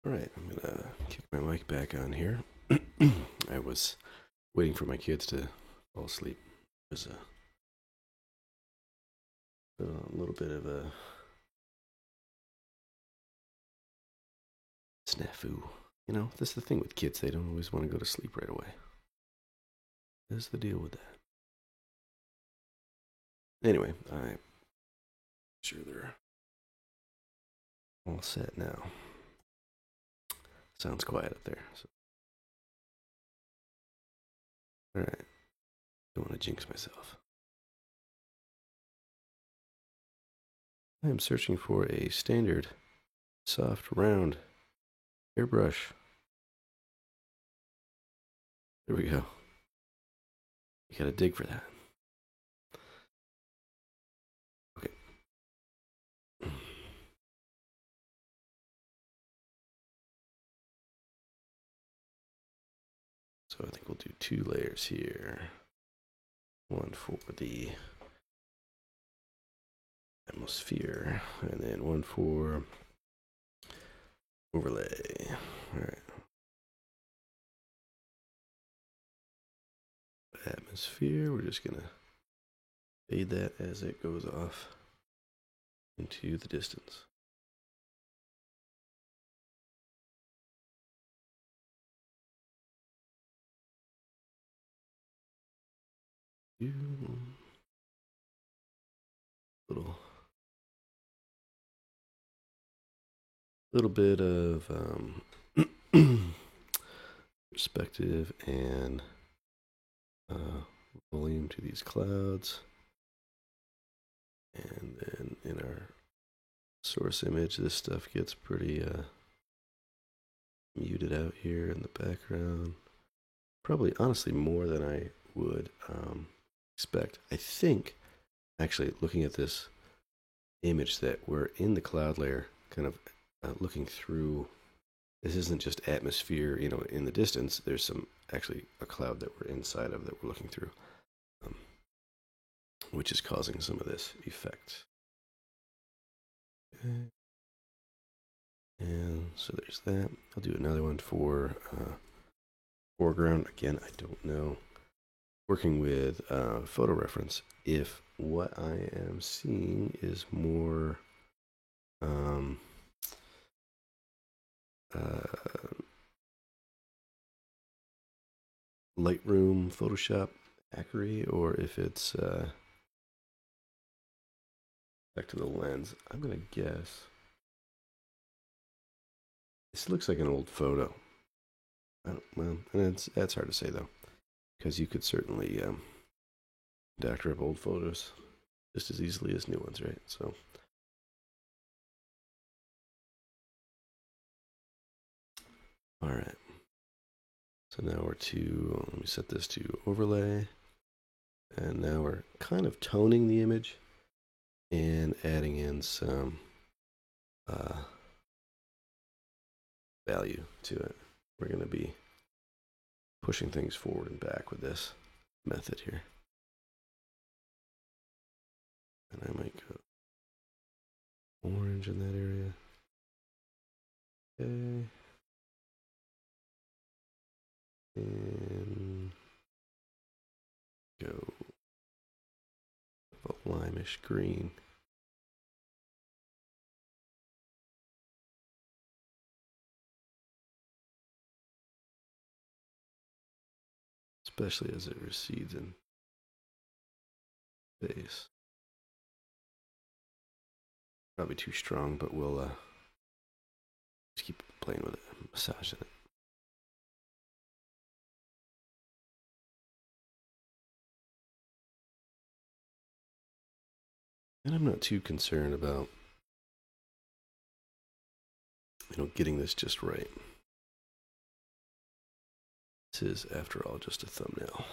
All right, I'm gonna kick my mic back on here. I was waiting for my kids to fall asleep. There's a little bit of a snafu. You know, that's the thing with kids; they don't always want to go to sleep right away. That's the deal with that. Anyway, I'm sure they're all set now. Sounds quiet up there. So. All right, don't want to jinx myself. I am searching for a standard, soft, round airbrush. There we go. You gotta dig for that. Okay. So I think we'll do 2 layers here. One for the atmosphere, and then one for overlay. All right. Atmosphere, we're just gonna fade that as it goes off into the distance. Little little bit of perspective and volume to these clouds, and then in our source image, this stuff gets pretty muted out here in the background. Probably, honestly, more than I would expect. I think, actually, looking at this image, that we're in the cloud layer, kind of looking through. This isn't just atmosphere, you know, in the distance. There's some actually a cloud that we're inside of that we're looking through, um, which is causing some of this effect. Okay. And so there's that. I'll do another one for foreground. Again, I don't know. Working with photo reference, if what I am seeing is more Lightroom, Photoshop, Accuray, or if it's back to the lens, I'm gonna guess this looks like an old photo. Well, that's hard to say though, because you could certainly doctor up old photos just as easily as new ones, right? So, all right. So now we're to, let me set this to overlay. And now we're kind of toning the image and adding in some value to it. We're going to be pushing things forward and back with this method here. And I might go orange in that area. Okay. And go a limeish green. Especially as it recedes in base. Probably too strong, but we'll just keep playing with it, massaging it. And I'm not too concerned about, getting this just right. This is, after all, just a thumbnail.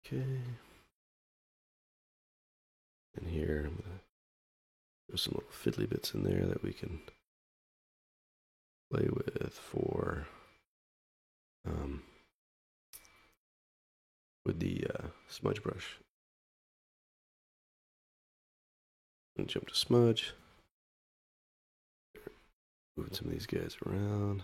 Okay. And here, I'm going to throw some little fiddly bits in there that we can play with for with the smudge brush. And jump to smudge. Moving some of these guys around.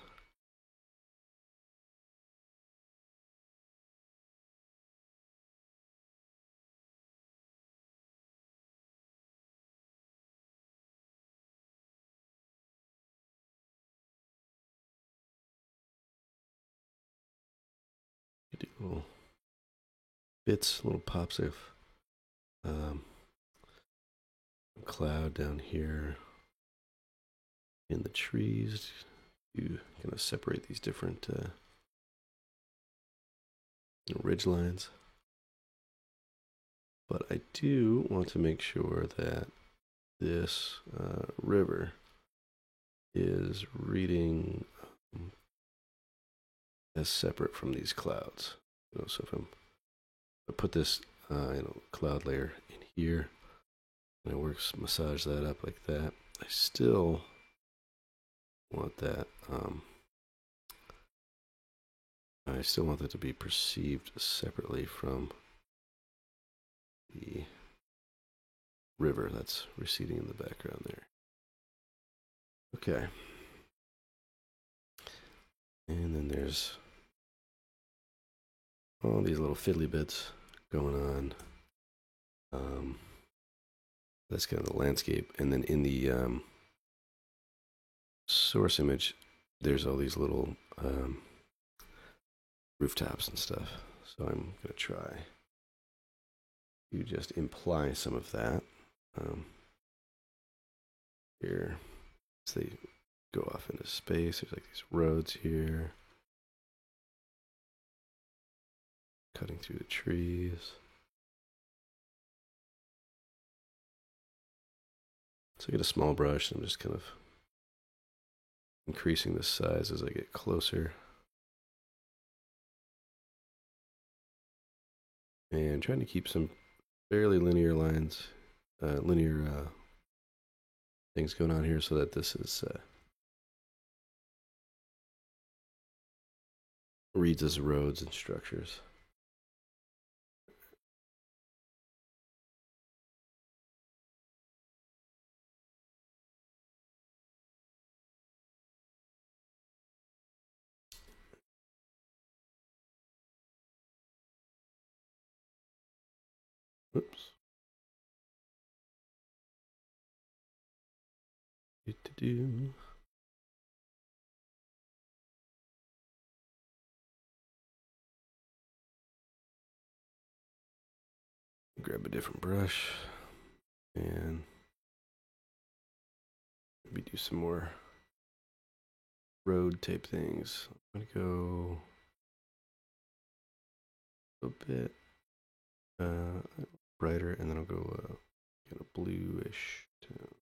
Do little bits, little pops of um, cloud down here in the trees. You kind of separate these different ridge lines. But I do want to make sure that this river is reading as separate from these clouds. So if I put this cloud layer in here, and I massage that up like that, I still want that. I still want that to be perceived separately from the river that's receding in the background there. Okay. And then there's all these little fiddly bits going on. That's kind of the landscape. And then in the source image, there's all these little rooftops and stuff. So I'm going to try to just imply some of that here. As they go off into space, there's like these roads here. Cutting through the trees. So I get a small brush and I'm just kind of increasing the size as I get closer. And trying to keep some fairly linear lines, linear things going on here so that this is reads as roads and structures. Oops. Do. Grab a different brush and maybe do some more road type things. I'm gonna go a little bit brighter, and then I'll go kind of bluish tone.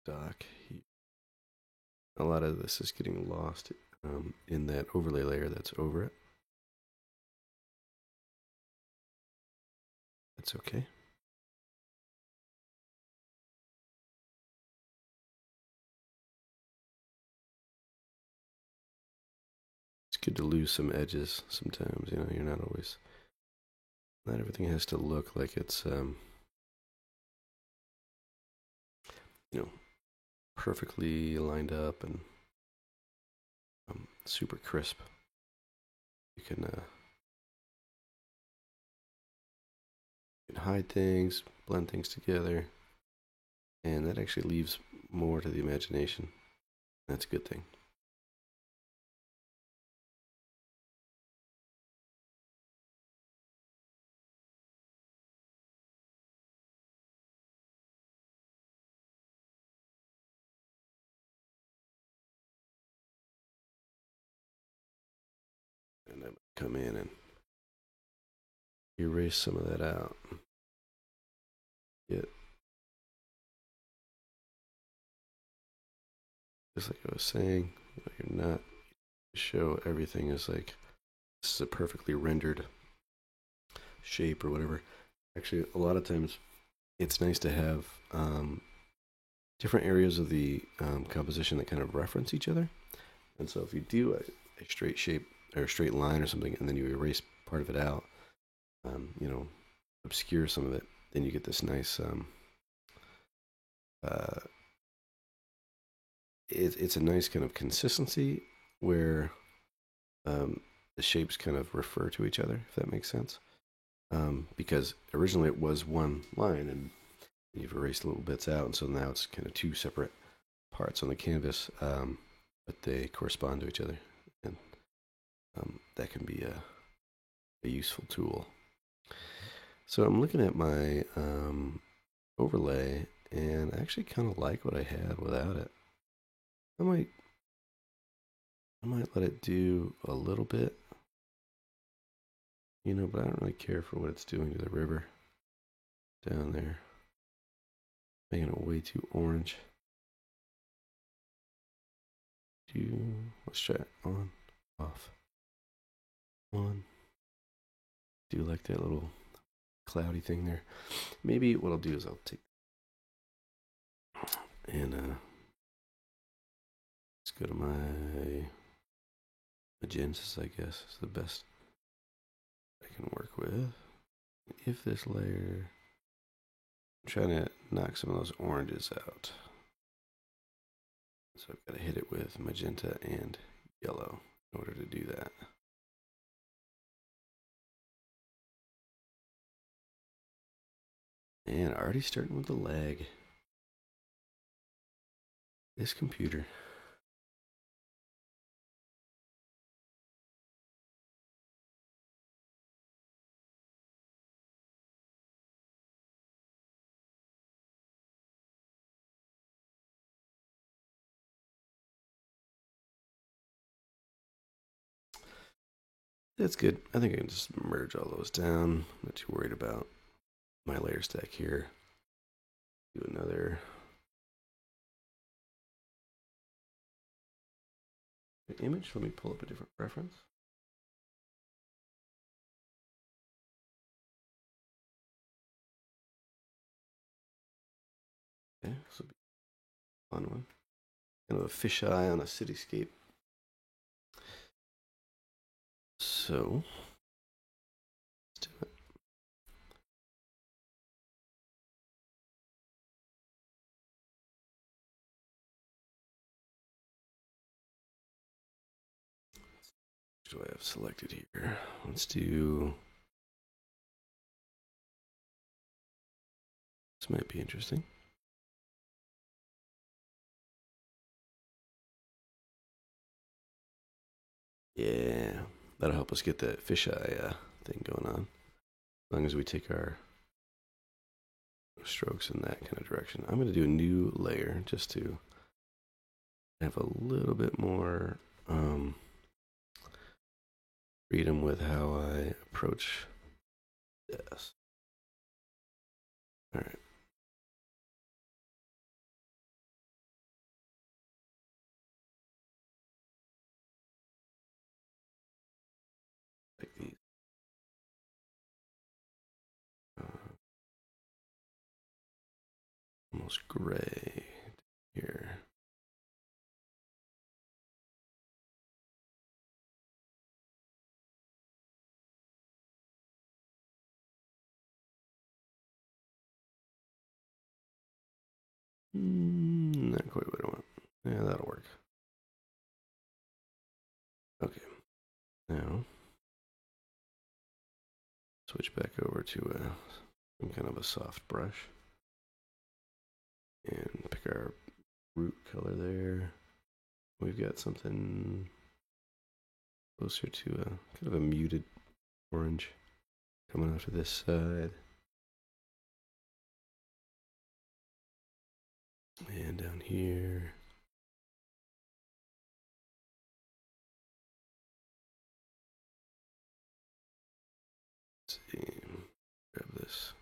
Dock. A lot of this is getting lost in that overlay layer that's over it. That's okay. It's good to lose some edges sometimes. You're not always. Not everything has to look like it's perfectly lined up and super crisp. You can hide things, blend things together, and that actually leaves more to the imagination. That's a good thing. And I come in and erase some of that out. Just like I was saying, you're not show everything as like this is a perfectly rendered shape or whatever. Actually, a lot of times it's nice to have different areas of the composition that kind of reference each other. And so if you do a straight shape or a straight line or something, and then you erase part of it out, you know, obscure some of it, then you get this nice. Uh, it's a nice kind of consistency where the shapes kind of refer to each other, if that makes sense. Because originally it was one line, and you've erased little bits out, and so now it's kind of two separate parts on the canvas, but they correspond to each other, and that can be a useful tool. So I'm looking at my overlay, and I actually kind of like what I had without it. I might let it do a little bit, but I don't really care for what it's doing to the river down there. Making it way too orange. Let's try it on, off, on. Do like that little cloudy thing there. Maybe what I'll do is I'll take and let's go to my magentas, I guess is the best I can work with. If this layer, I'm trying to knock some of those oranges out. So I've got to hit it with magenta and yellow in order to do that. And already starting with the lag. This computer. That's good. I think I can just merge all those down. I'm not too worried about my layer stack here. Do another image. Let me pull up a different reference. Okay, this will be a fun one. Kind of a fisheye on a cityscape. So, let's do it. What do I have selected here? Let's do. This might be interesting. Yeah, that'll help us get that fisheye thing going on. As long as we take our strokes in that kind of direction. I'm going to do a new layer just to have a little bit more freedom with how I approach this. All right. Like these. Almost gray here. Not quite what I want. Yeah, that'll work. Okay. Now, switch back over to some kind of a soft brush. And pick our root color there. We've got something closer to a kind of a muted orange coming off of this side. And down here. Let's see. Grab this.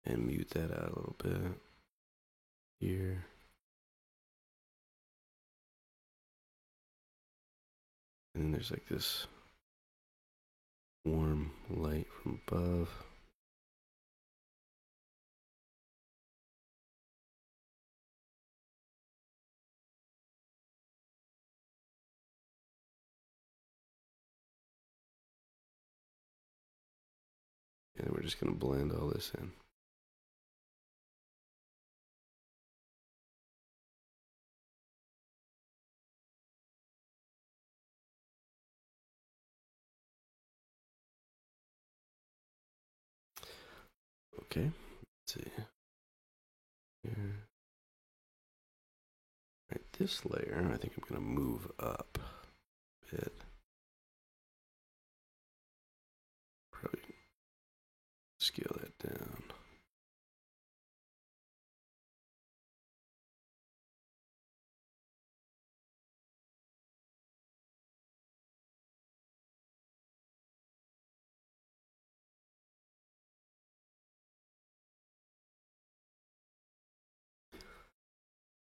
And mute that out a little bit. Here. And then there's like this warm light from above. And we're just going to blend all this in. Okay, let's see. Here. All right, this layer, I think I'm going to move up a bit. Probably scale that down.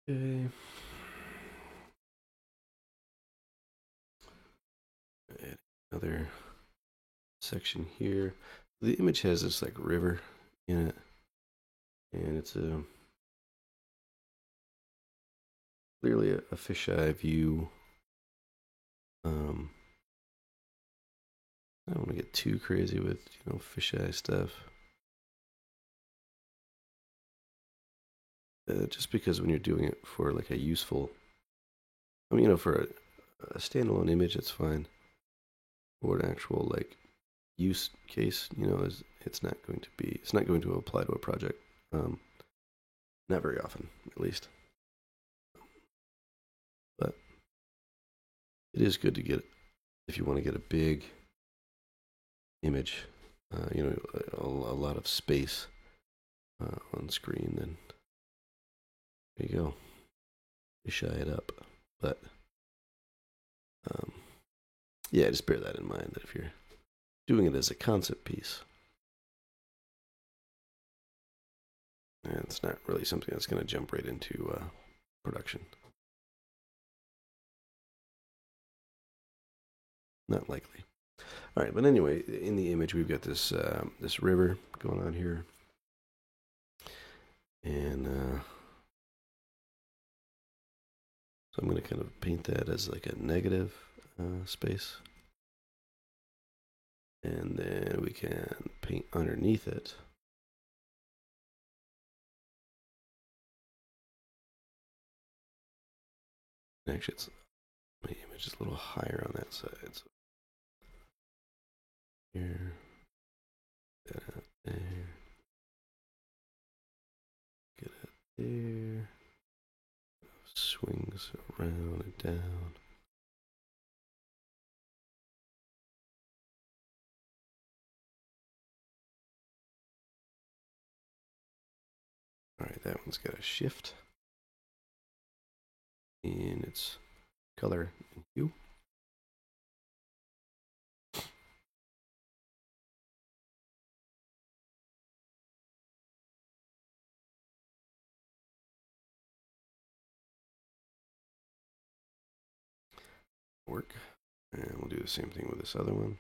Okay. Add another section here. The image has this like river in it, and it's clearly a fisheye view. I don't want to get too crazy with fisheye stuff. Just because when you're doing it for like a useful, for a standalone image, it's fine. For an actual like use case, it's not going to apply to a project. Not very often, at least. But it is good to get, if you want to get a big image, a lot of space on screen, then there you go. You shy it up. But yeah, just bear that in mind, that if you're doing it as a concept piece, and it's not really something that's going to jump right into production. Not likely. All right, but anyway, in the image we've got this this river going on here, and so I'm going to kind of paint that as like a negative space, and then we can paint underneath it. Actually, my image is a little higher on that side. So here, that out there, get it there, swings around and down. All right, that one's got a shift in its color and hue. Work. And we'll do the same thing with this other one.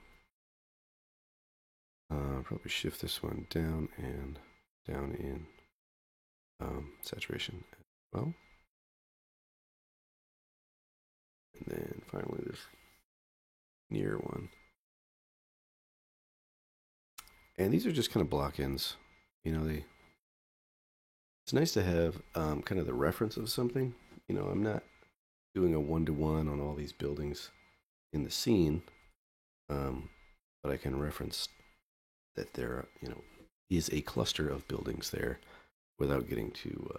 Probably shift this one down and down in saturation as well. And then finally this near one. And these are just kind of block-ins. It's nice to have kind of the reference of something. I'm not doing a one-to-one on all these buildings in the scene, but I can reference that there, is a cluster of buildings there without getting too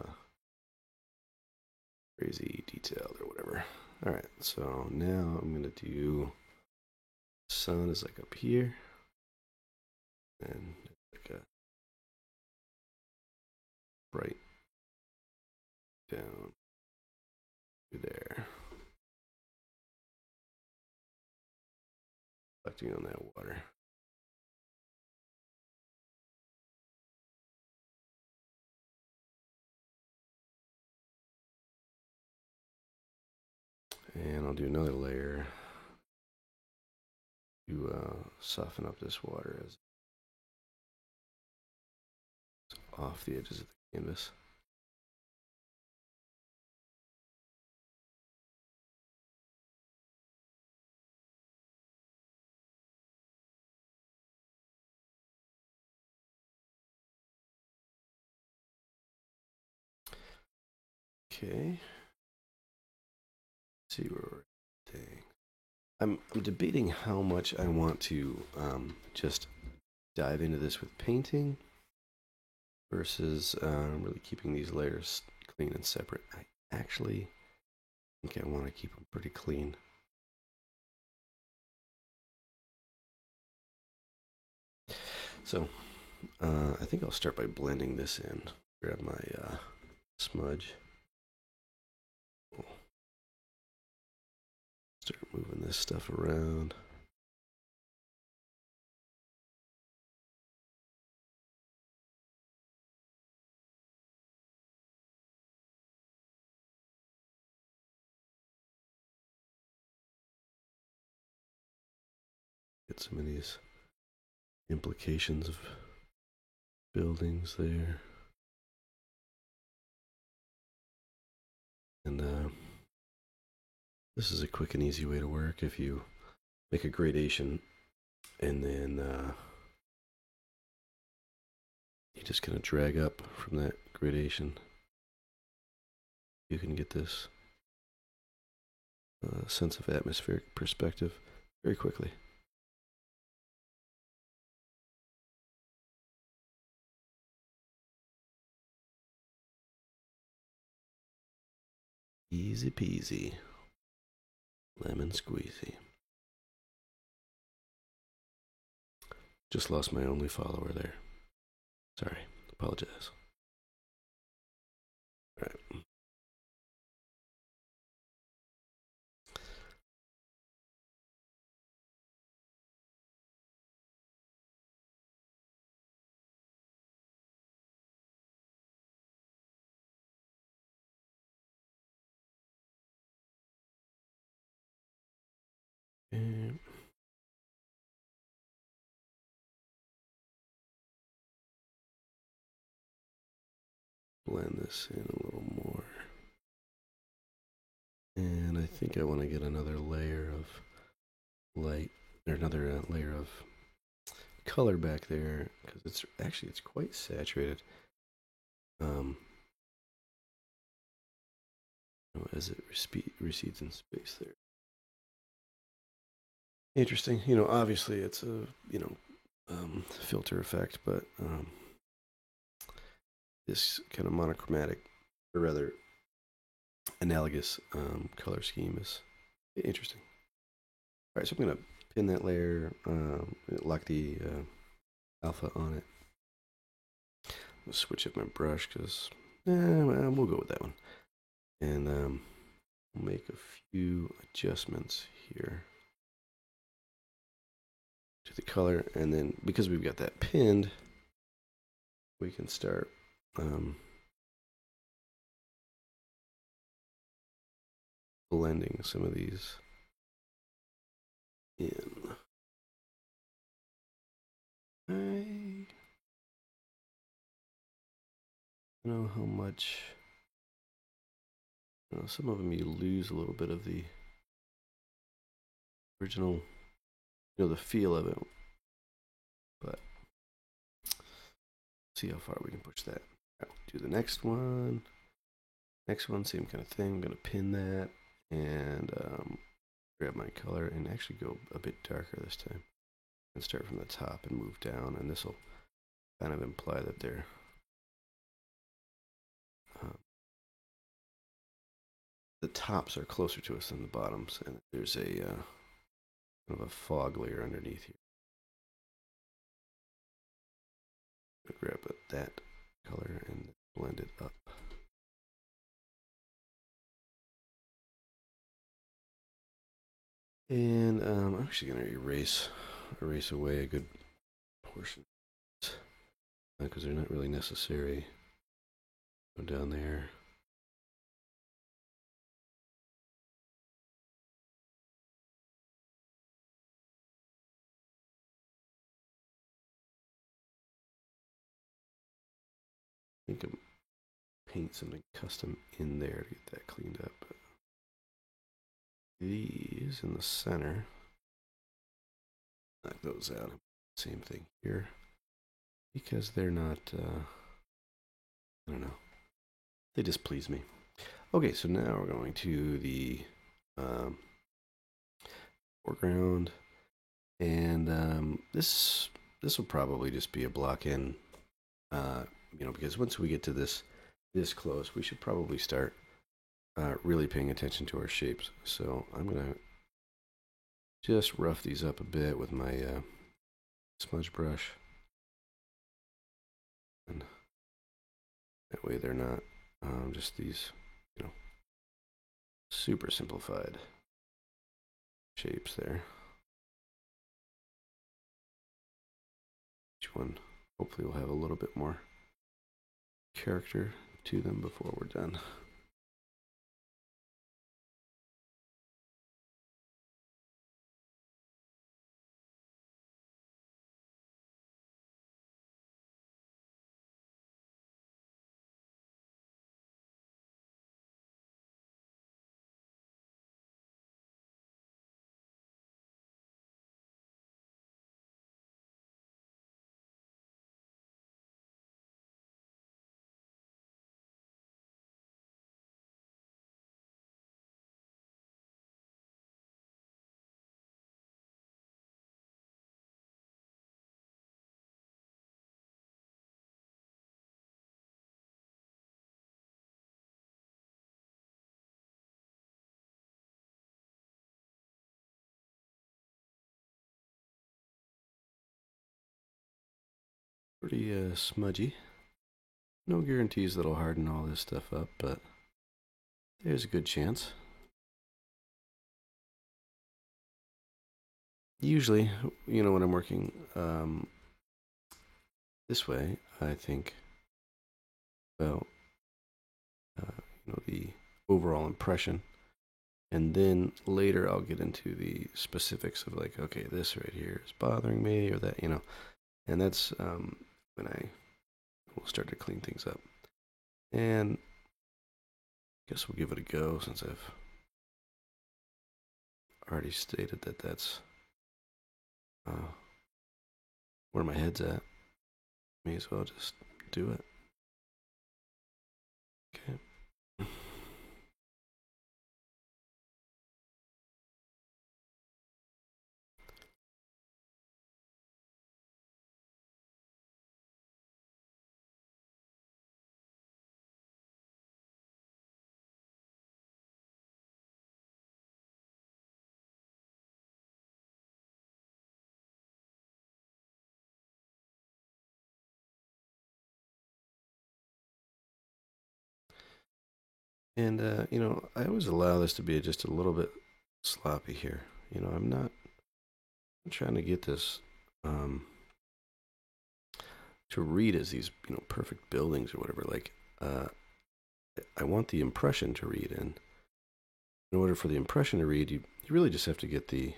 crazy detailed or whatever. All right, so now I'm gonna do sun is like up here, and like a bright down to there, reflecting on that water. And I'll do another layer to soften up this water as it's off the edges of the canvas. Okay. Let's see where we're at. I'm debating how much I want to just dive into this with painting versus really keeping these layers clean and separate. I actually think I want to keep them pretty clean. So I think I'll start by blending this in. Grab my smudge. Start moving this stuff around. Get some of these implications of buildings there. And this is a quick and easy way to work. If you make a gradation and then you just kind of drag up from that gradation, you can get this sense of atmospheric perspective very quickly. Easy peasy. Lemon squeezy. Just lost my only follower there. Sorry. Apologize. All right. And blend this in a little more. And I think I want to get another layer of light, or another layer of color back there, because it's quite saturated. As it recedes in space there. Interesting. Obviously it's a filter effect, but this kind of monochromatic, or rather analogous color scheme is interesting. All right, so I'm going to pin that layer, lock the alpha on it. I'll switch up my brush because we'll go with that one. And we'll make a few adjustments here to the color. And then because we've got that pinned, we can start blending some of these in. I don't know how much. Some of them you lose a little bit of the original, the feel of it. But see how far we can push that. Right, do the next one. Next one, same kind of thing. I'm going to pin that and grab my color and actually go a bit darker this time. And start from the top and move down, and this will kind of imply that they're the tops are closer to us than the bottoms, and there's a kind of a fog layer underneath here. Grab that color and blend it up. And I'm actually going to erase away a good portion because they're not really necessary. Go down there. think I'm paint something custom in there to get that cleaned up. But these in the center, knock those out. Same thing here because they're not. I don't know. They displease me. Okay, so now we're going to the foreground, and this will probably just be a block in. Because once we get to this close, we should probably start really paying attention to our shapes. So I'm gonna just rough these up a bit with my smudge brush, and that way they're not just these, super simplified shapes there. Each one hopefully will have a little bit more character to them before we're done. Pretty smudgy. No guarantees that I'll harden all this stuff up, but there's a good chance. Usually, when I'm working this way, I think about the overall impression, and then later I'll get into the specifics of like, okay, this right here is bothering me, or that, and that's when I will start to clean things up. And I guess we'll give it a go since I've already stated that that's where my head's at. May as well just do it. Okay. And I always allow this to be just a little bit sloppy here. I'm not trying to get this to read as these perfect buildings or whatever. Like I want the impression to read, and in order for the impression to read, you really just have to get the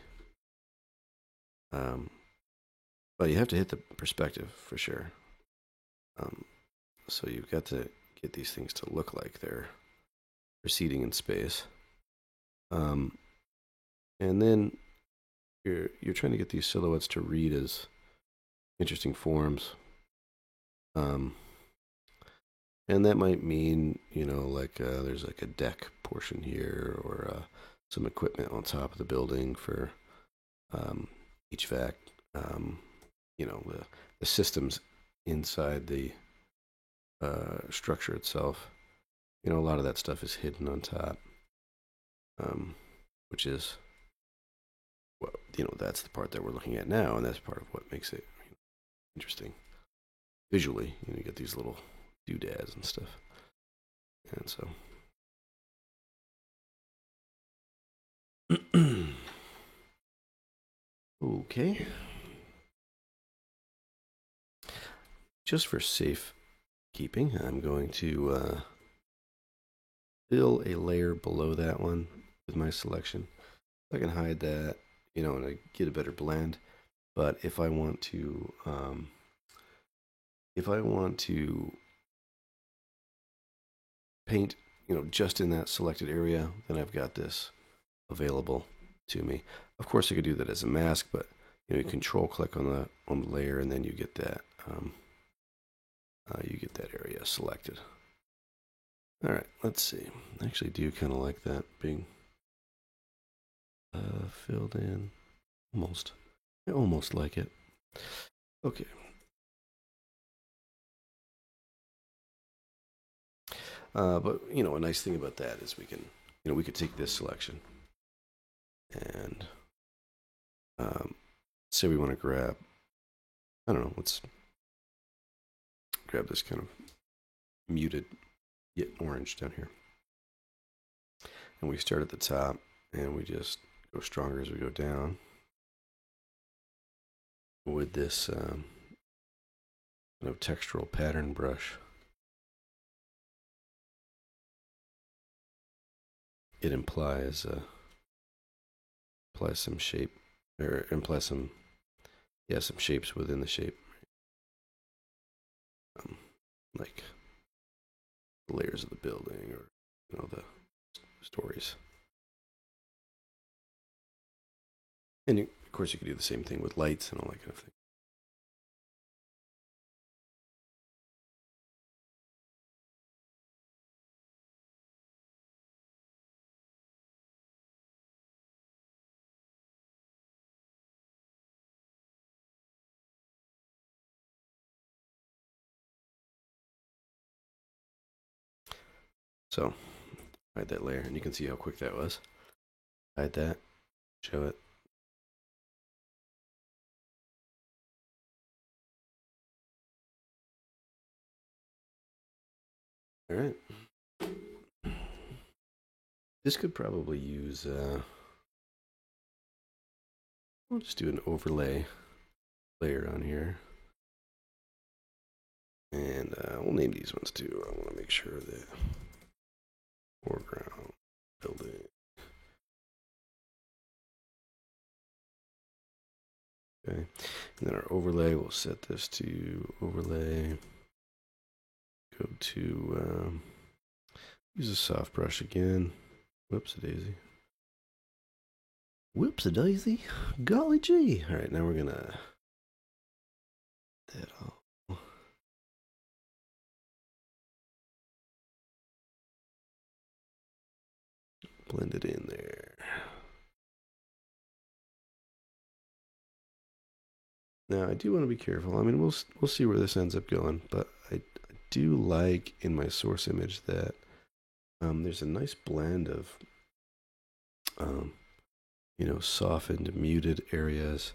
well, you have to hit the perspective for sure. So you've got to get these things to look like they're proceeding in space. And then you're trying to get these silhouettes to read as interesting forms. And that might mean, like there's like a deck portion here, or some equipment on top of the building for HVAC. The systems inside the structure itself. A lot of that stuff is hidden on top, which is, well, that's the part that we're looking at now, and that's part of what makes it interesting visually. You get these little doodads and stuff, and so. Okay. Just for safe keeping, I'm going to fill a layer below that one with my selection. I can hide that, and I get a better blend. But if I want to paint, just in that selected area, then I've got this available to me. Of course, I could do that as a mask, but you control click on the layer, and then you get that area selected. All right, let's see. I actually do kind of like that being filled in. Almost. I almost like it. Okay. But a nice thing about that is we can, we could take this selection and say we want to grab, I don't know, let's grab this kind of muted yet orange down here. And we start at the top and we just go stronger as we go down with this kind of textural pattern brush. It implies some shape, or implies some shapes within the shape, like the layers of the building, or the stories. And of course, you could do the same thing with lights and all that kind of thing. So, hide that layer, and you can see how quick that was. Hide that, show it. All right. This could probably use, we'll just do an overlay layer on here. And we'll name these ones too. I want to make sure that foreground building. Okay, and then our overlay, we'll set this to overlay. Go to use a soft brush again. Whoops-a-daisy. Whoops-a-daisy. Golly gee. All right, now we're gonna that all. Blend it in there. Now I do want to be careful. I mean, we'll see where this ends up going, but I do like in my source image that there's a nice blend of softened, muted areas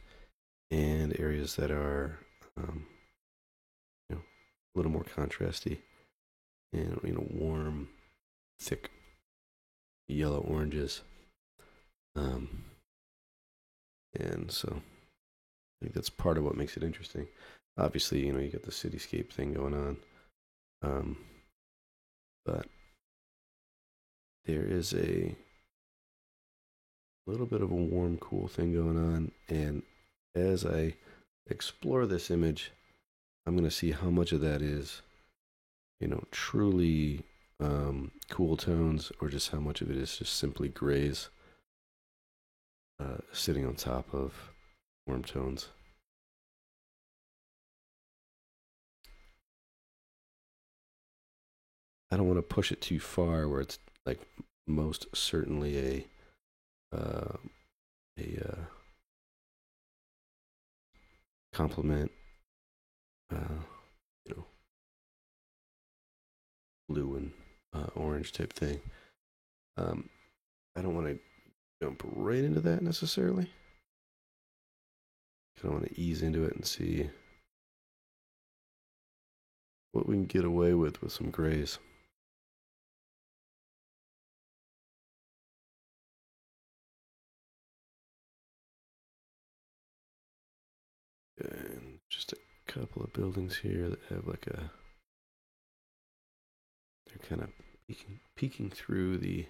and areas that are a little more contrasty and warm, thick yellow oranges. And so I think that's part of what makes it interesting. Obviously, you got the cityscape thing going on. But there is a little bit of a warm, cool thing going on. And as I explore this image, I'm going to see how much of that is, truly cool tones, or just how much of it is just simply grays sitting on top of warm tones. I don't want to push it too far where it's like most certainly a complement, blue and orange type thing. I don't want to jump right into that necessarily. I want to ease into it and see what we can get away with some grays. And just a couple of buildings here that have like they're kind of peeking through the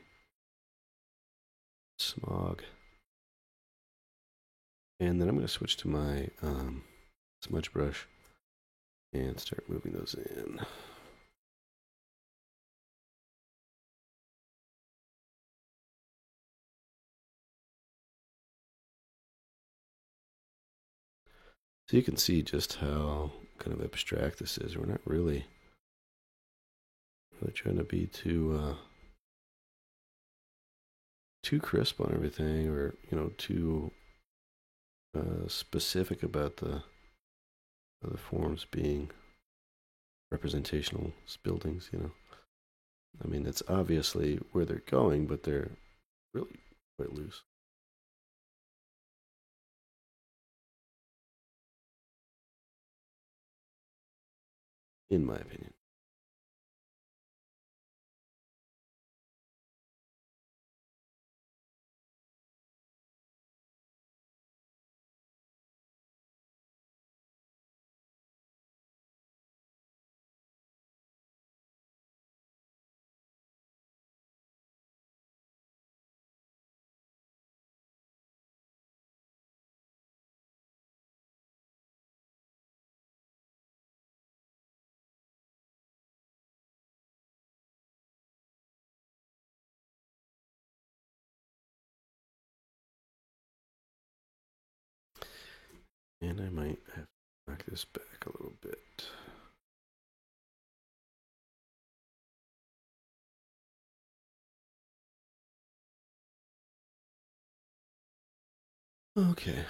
smog. And then I'm going to switch to my smudge brush and start moving those in. So you can see just how kind of abstract this is. We're not really trying to be too crisp on everything, or too specific about the forms being representational buildings. I mean, it's obviously where they're going, but they're really quite loose. In my opinion. And I might have to knock this back a little bit. Okay,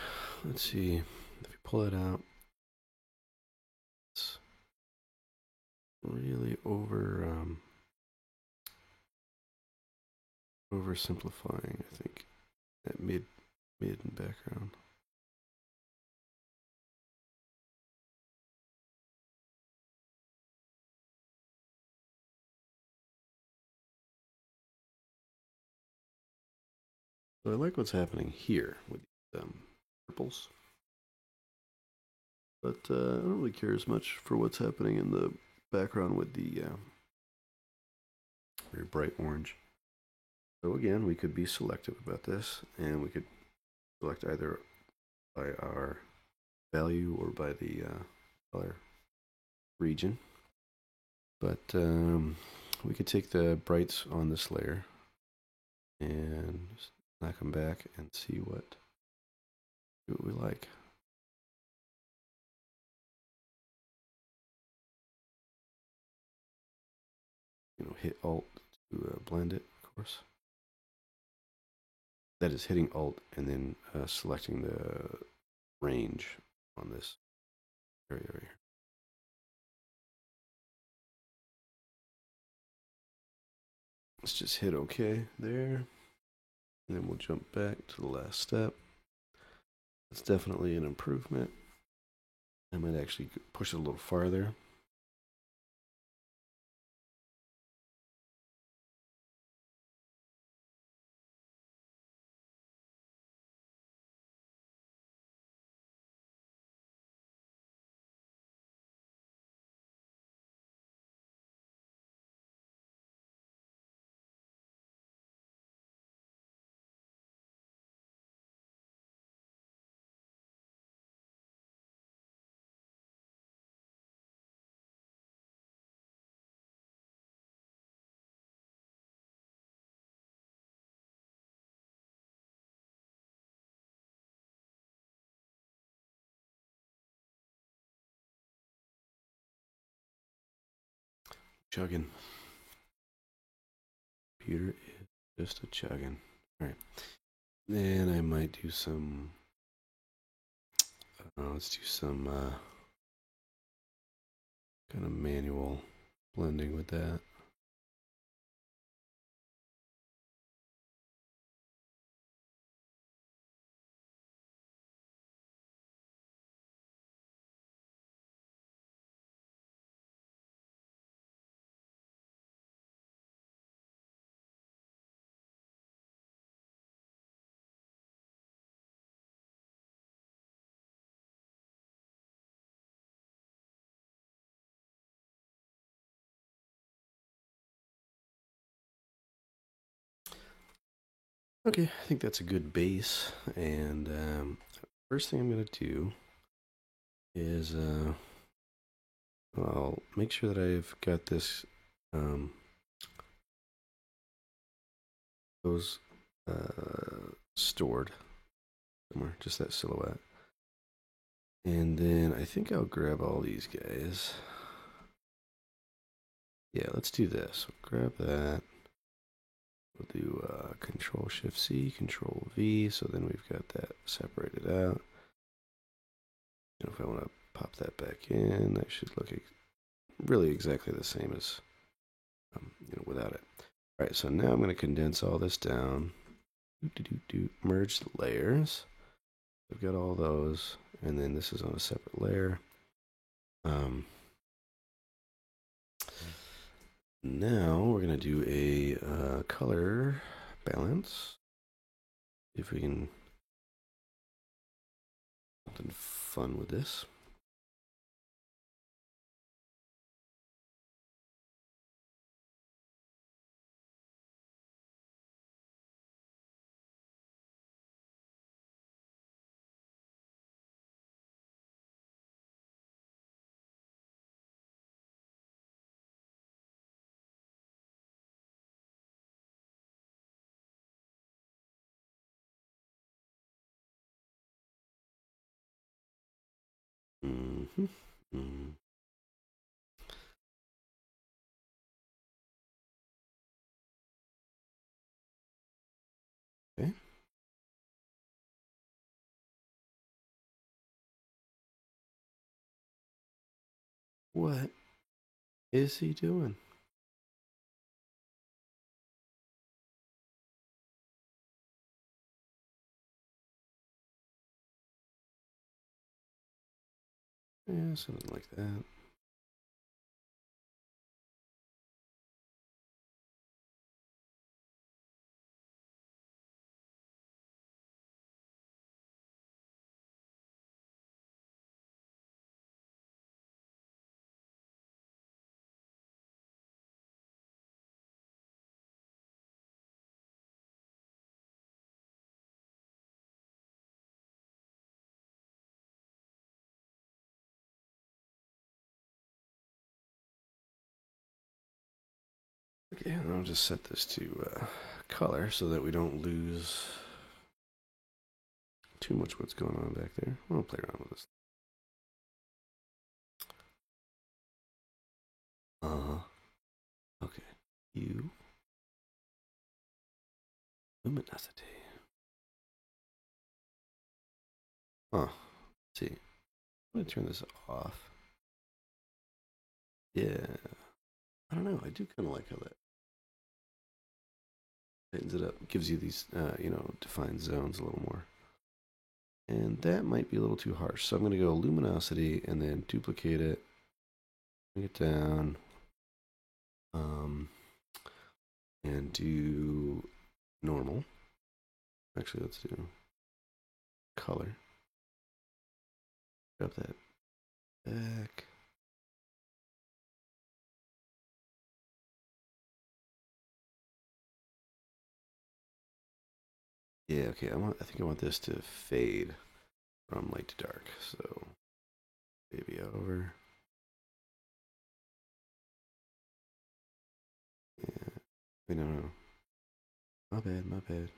let's see. If you pull it out, it's really oversimplifying, I think, that mid and background. So I like what's happening here with purples, but I don't really care as much for what's happening in the background with the very bright orange. So again, we could be selective about this, and we could select either by our value or by the color region. But we could take the brights on this layer and knock them back and see what we like. Hit Alt to blend it, of course. That is hitting Alt and then selecting the range on this area right here. Let's just hit OK there. And then we'll jump back to the last step. It's definitely an improvement. I might actually push it a little farther. Chugging. Computer is just a chugging. All right. Then I might do some. Let's do some kind of manual blending with that. Okay, I think that's a good base. And first thing I'm going to do is I'll make sure that I've got this those stored somewhere, just that silhouette. And then I think I'll grab all these guys. Yeah, let's do this. We'll grab that. We'll do Control Shift C, Control V. So then we've got that separated out. And if I want to pop that back in, that should look really exactly the same as without it. All right, so now I'm going to condense all this down. Merge the layers. I've got all those, and then this is on a separate layer. Now we're going to do a color balance. See if we can something fun with this. Mm-hmm. Mm-hmm. Okay. What is he doing? Yeah, something like that. Okay, and I'll just set this to color so that we don't lose too much what's going on back there. We'll play around with this. Okay. You. Luminosity. Huh. Let's see. I'm going to turn this off. Yeah. I don't know. I do kind of like how that tightens it up. Gives you these, defined zones a little more. And that might be a little too harsh. So I'm going to go luminosity and then duplicate it. Bring it down. And do normal. Actually, let's do color. Drop that back. Yeah, okay. I think I want this to fade from light to dark. So maybe over. Yeah. Wait, no. My bad, my bad.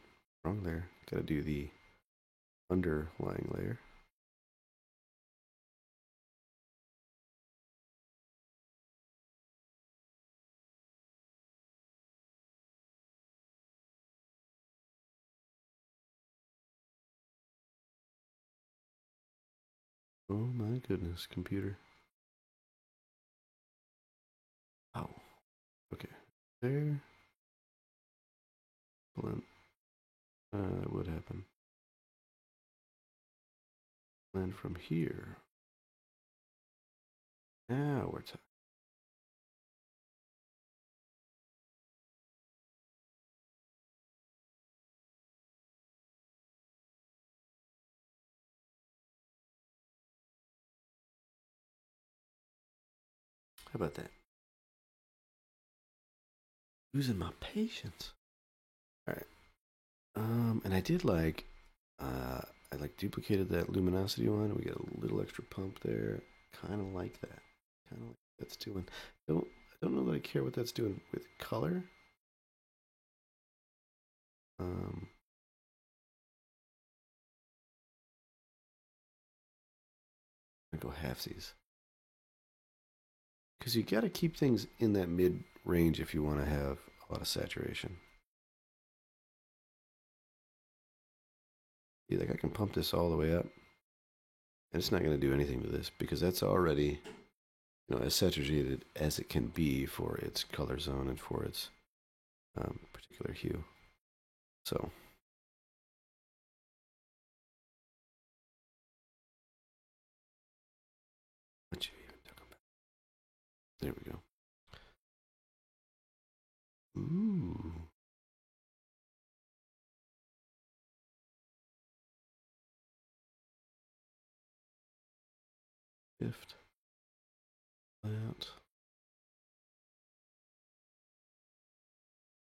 Wrong layer. Gotta do the underlying layer. Oh my goodness, computer. Oh, okay. There. Blend. What happened? Blend from here. Now we're talking. How about that? Losing my patience. All right. And I did I duplicated that luminosity one. We got a little extra pump there. Kind of like that. Kind of like that's doing. I don't know that I care what that's doing with color. Um, go halfsies. Because you got to keep things in that mid range if you want to have a lot of saturation. See, like I can pump this all the way up, and it's not going to do anything to this because that's already, as saturated as it can be for its color zone and for its particular hue. So. What you even talking about? There we go. Ooh. Shift. That.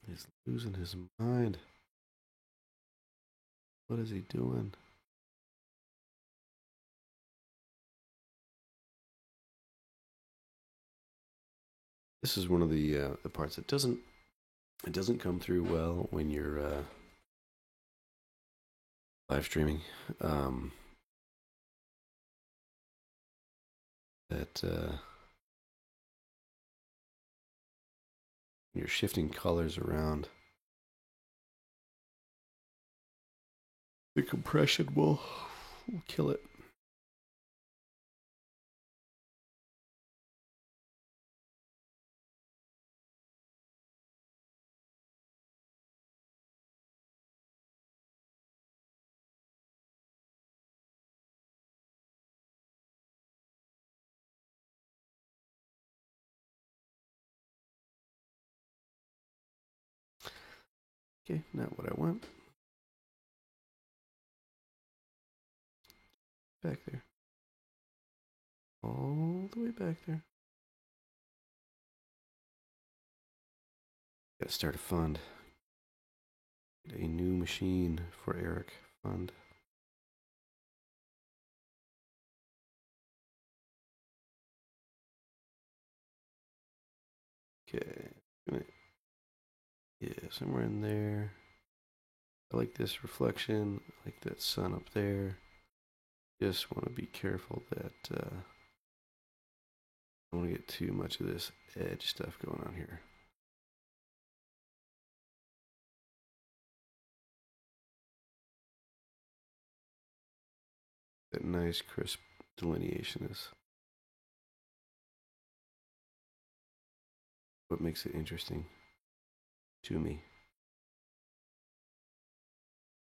He's losing his mind. What is he doing? This is one of the parts that doesn't come through well when you're live streaming. That you're shifting colors around. The compression will kill it. Okay, not what I want. Back there. All the way back there. Gotta start a fund. A new machine for Eric fund. Okay. Yeah, somewhere in there. I like this reflection. I like that sun up there. Just want to be careful that I don't want to get too much of this edge stuff going on here. That nice crisp delineation is what makes it interesting to me.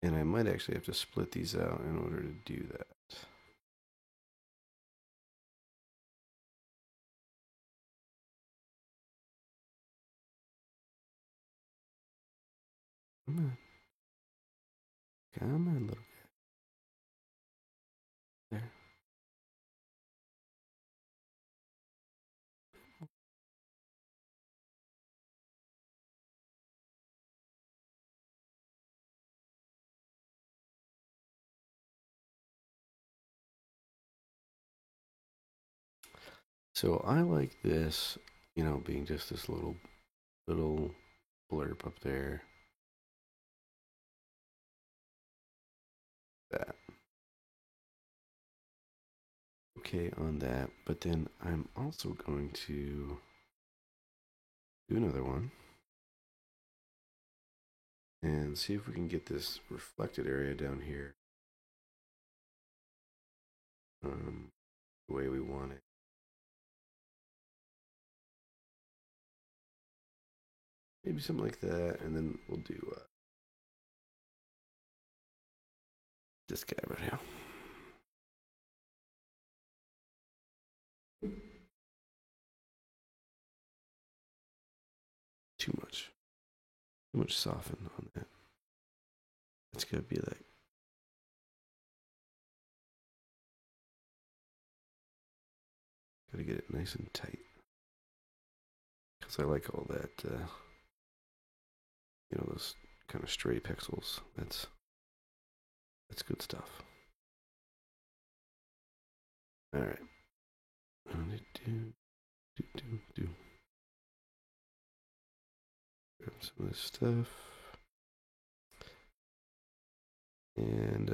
And I might actually have to split these out in order to do that. Come on. Come on, little guy. There. So I like this, being just this little blurb up there. That. Okay on that, but then I'm also going to do another one and see if we can get this reflected area down here the way we want it. Maybe something like that, and then we'll do this guy right here. Too much soften on that. It's gonna be like gotta get it nice and tight because I like all that. Those kind of stray pixels. That's good stuff. All right. Do. Grab some of this stuff. And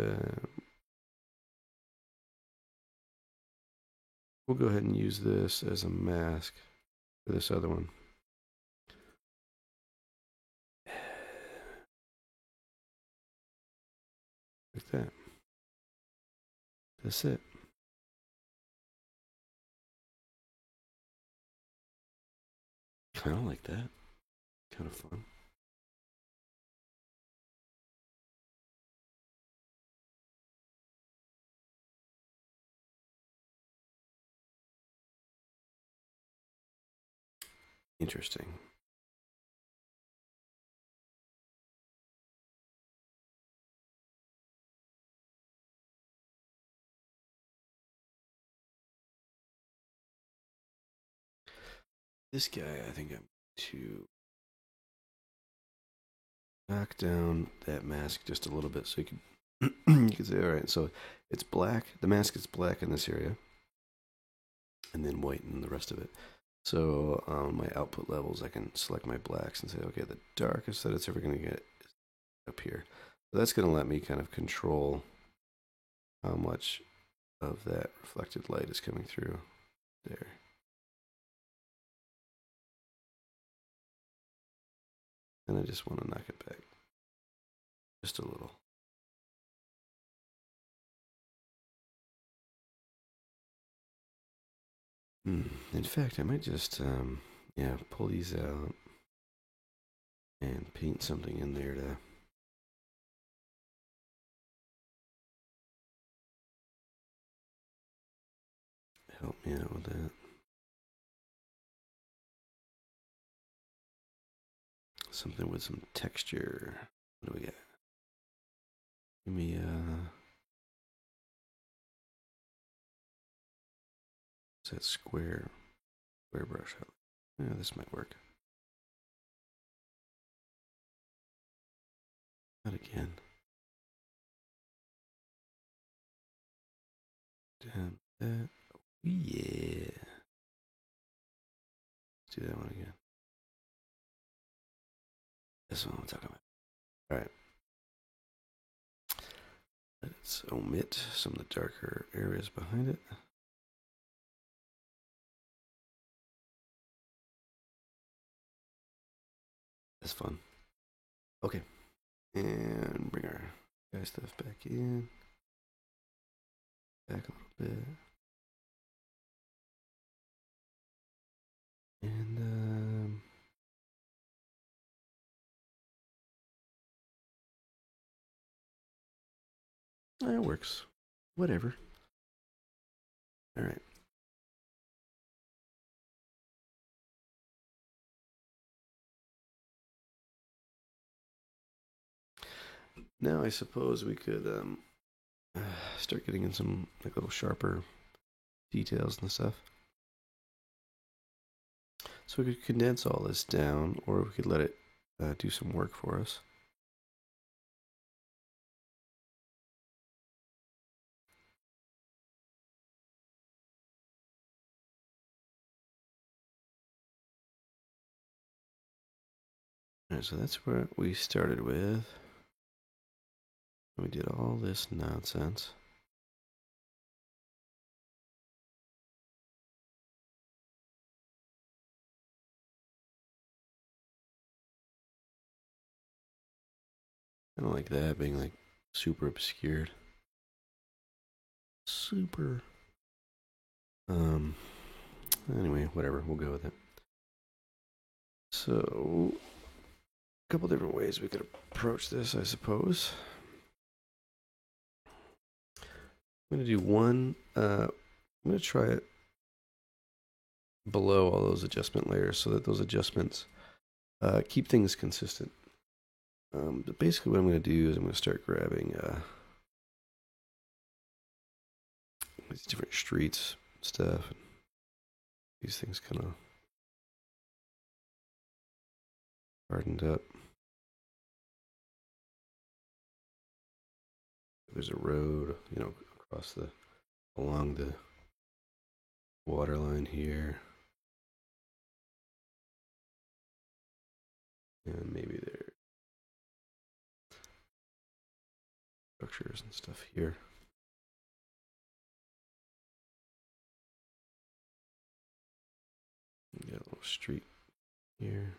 we'll go ahead and use this as a mask for this other one. Like that. That's it. Kind of like that. Kind of fun. Interesting. This guy, I think I'm to knock down that mask just a little bit so you can you can say, all right, so it's black. The mask is black in this area, and then white in the rest of it. So my output levels, I can select my blacks and say, okay, the darkest that it's ever going to get is up here. So that's going to let me kind of control how much of that reflected light is coming through there. And I just want to knock it back just a little. In fact, I might just, yeah, pull these out and paint something in there to help me out with that. Something with some texture. What do we got? Give me is that square brush? Yeah, this might work. Not again. Down that. Oh, yeah. Let's do that one again. This one I'm talking about. All right. Let's omit some of the darker areas behind it. That's fun. Okay. And bring our guy stuff back in. Back a little bit. And it works. Whatever. All right. Now I suppose we could start getting in some like little sharper details and stuff. So we could condense all this down, or we could let it do some work for us. All right, so that's where we started with. We did all this nonsense. I don't like that being like super obscured. Super. Anyway, whatever. We'll go with it. So, a couple different ways we could approach this, I suppose. I'm going to do one. I'm going to try it below all those adjustment layers so that those adjustments keep things consistent. But basically what I'm going to do is I'm going to start grabbing these different streets stuff. And these things kind of hardened up. There's a road, across along the water line here. And maybe there structures and stuff here. got a little street here.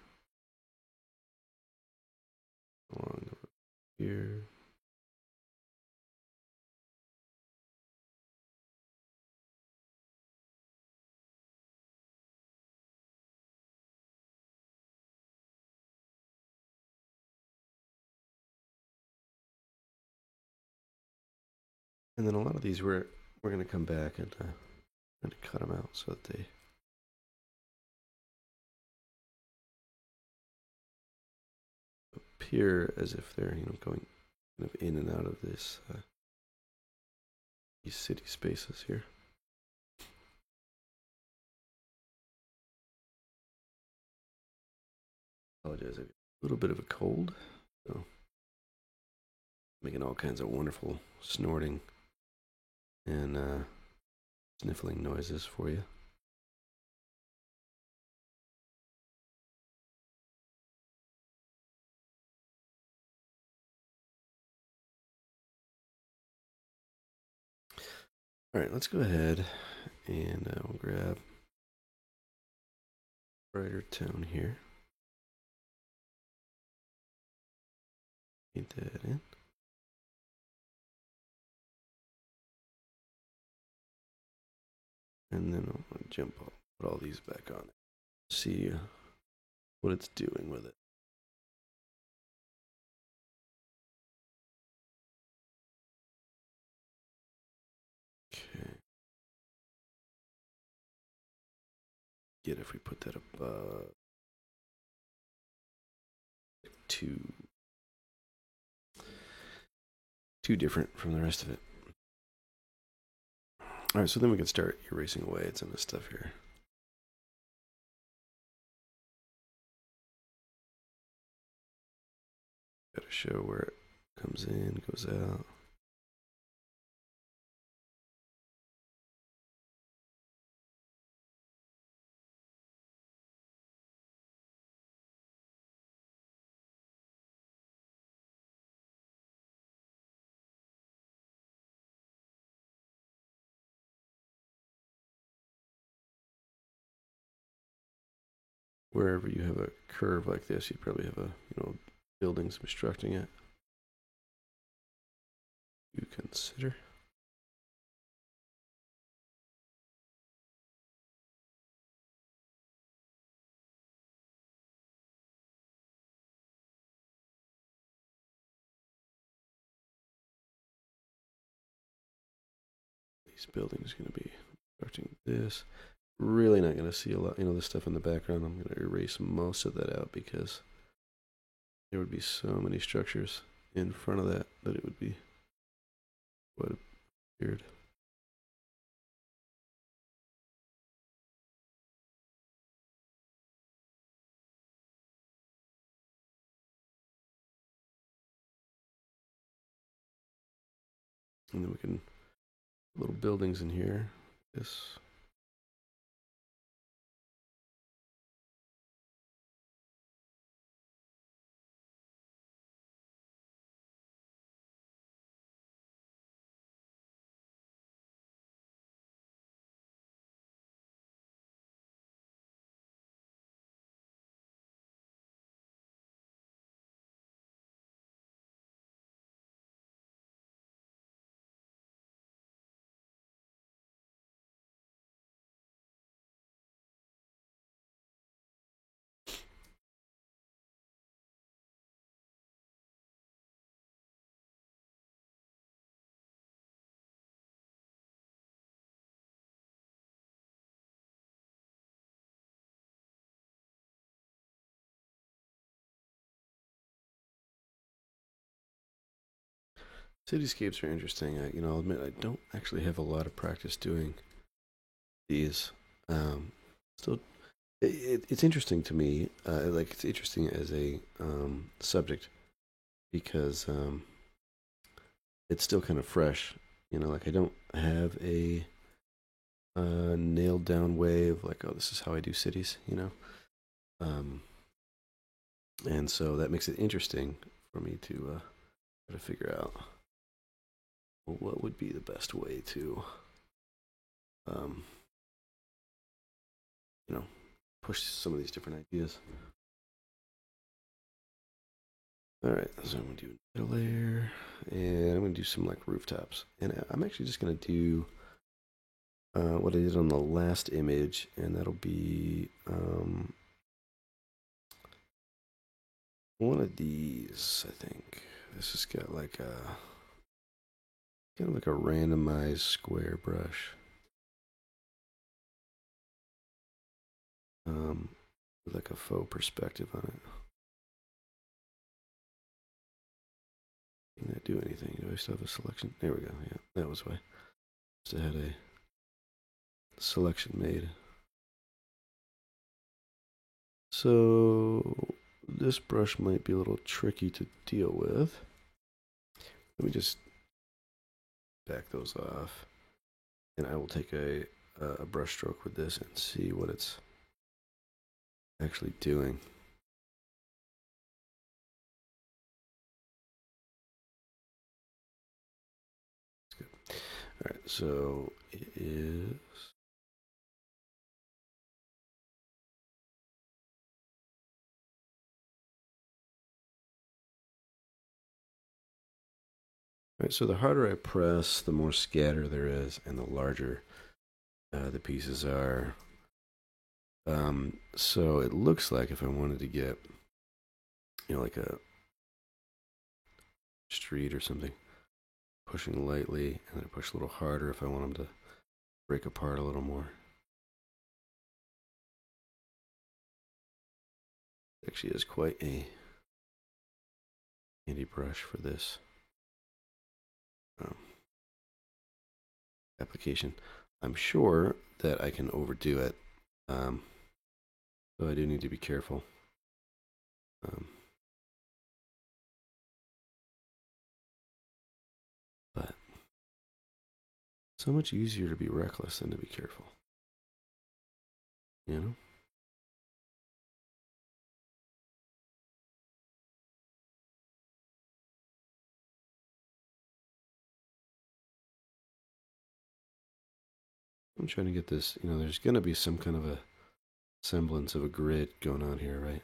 Along the road here. And then a lot of these we're going to come back and kind of cut them out so that they appear as if they're going kind of in and out of this these city spaces here. Apologize, I've got a little bit of a cold, so making all kinds of wonderful snorting and sniffling noises for you. All right, let's go ahead and we'll grab brighter tone here. Paint that in. And then I'll jump up, put all these back on. See what it's doing with it. Okay. Get if we put that above too different from the rest of it. All right, so then we can start erasing away some of this stuff here. Got to show where it comes in, goes out. Wherever you have a curve like this, you'd probably have a buildings obstructing it. You consider. These buildings are going to be obstructing this. Really not going to see a lot, the stuff in the background. I'm going to erase most of that out because there would be so many structures in front of that it would be quite weird. And then we can little buildings in here. This. Cityscapes are interesting. I'll admit I don't actually have a lot of practice doing these. Still, it's interesting to me. It's interesting as a subject because it's still kind of fresh. I don't have a nailed down way of this is how I do cities. And so that makes it interesting for me to try to figure out what would be the best way to push some of these different ideas. All right, so I'm gonna do another layer, and I'm gonna do some like rooftops, and I'm actually just gonna do what I did on the last image, and that'll be one of these. I think this has got like a kind of like a randomized square brush, with like a faux perspective on it. Didn't that do anything? Do I still have a selection? There we go. Yeah, that was why. Just had a selection made. So this brush might be a little tricky to deal with. Let me just back those off, and I will take a brush stroke with this and see what it's actually doing. That's good. All right, so it is. All right, so the harder I press, the more scatter there is, and the larger the pieces are. So it looks like if I wanted to get, like a street or something, pushing lightly, and then I push a little harder if I want them to break apart a little more. It actually is quite a handy brush for this application. I'm sure that I can overdo it, so I do need to be careful. But so much easier to be reckless than to be careful. You know? I'm trying to get this, there's going to be some kind of a semblance of a grid going on here, right?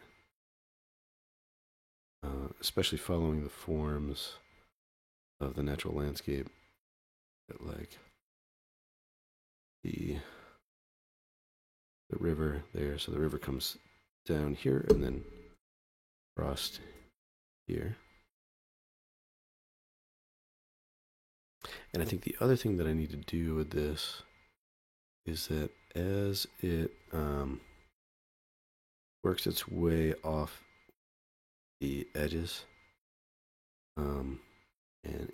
Especially following the forms of the natural landscape, like the river there. So the river comes down here and then across here. And I think the other thing that I need to do with this is that as it works its way off the edges and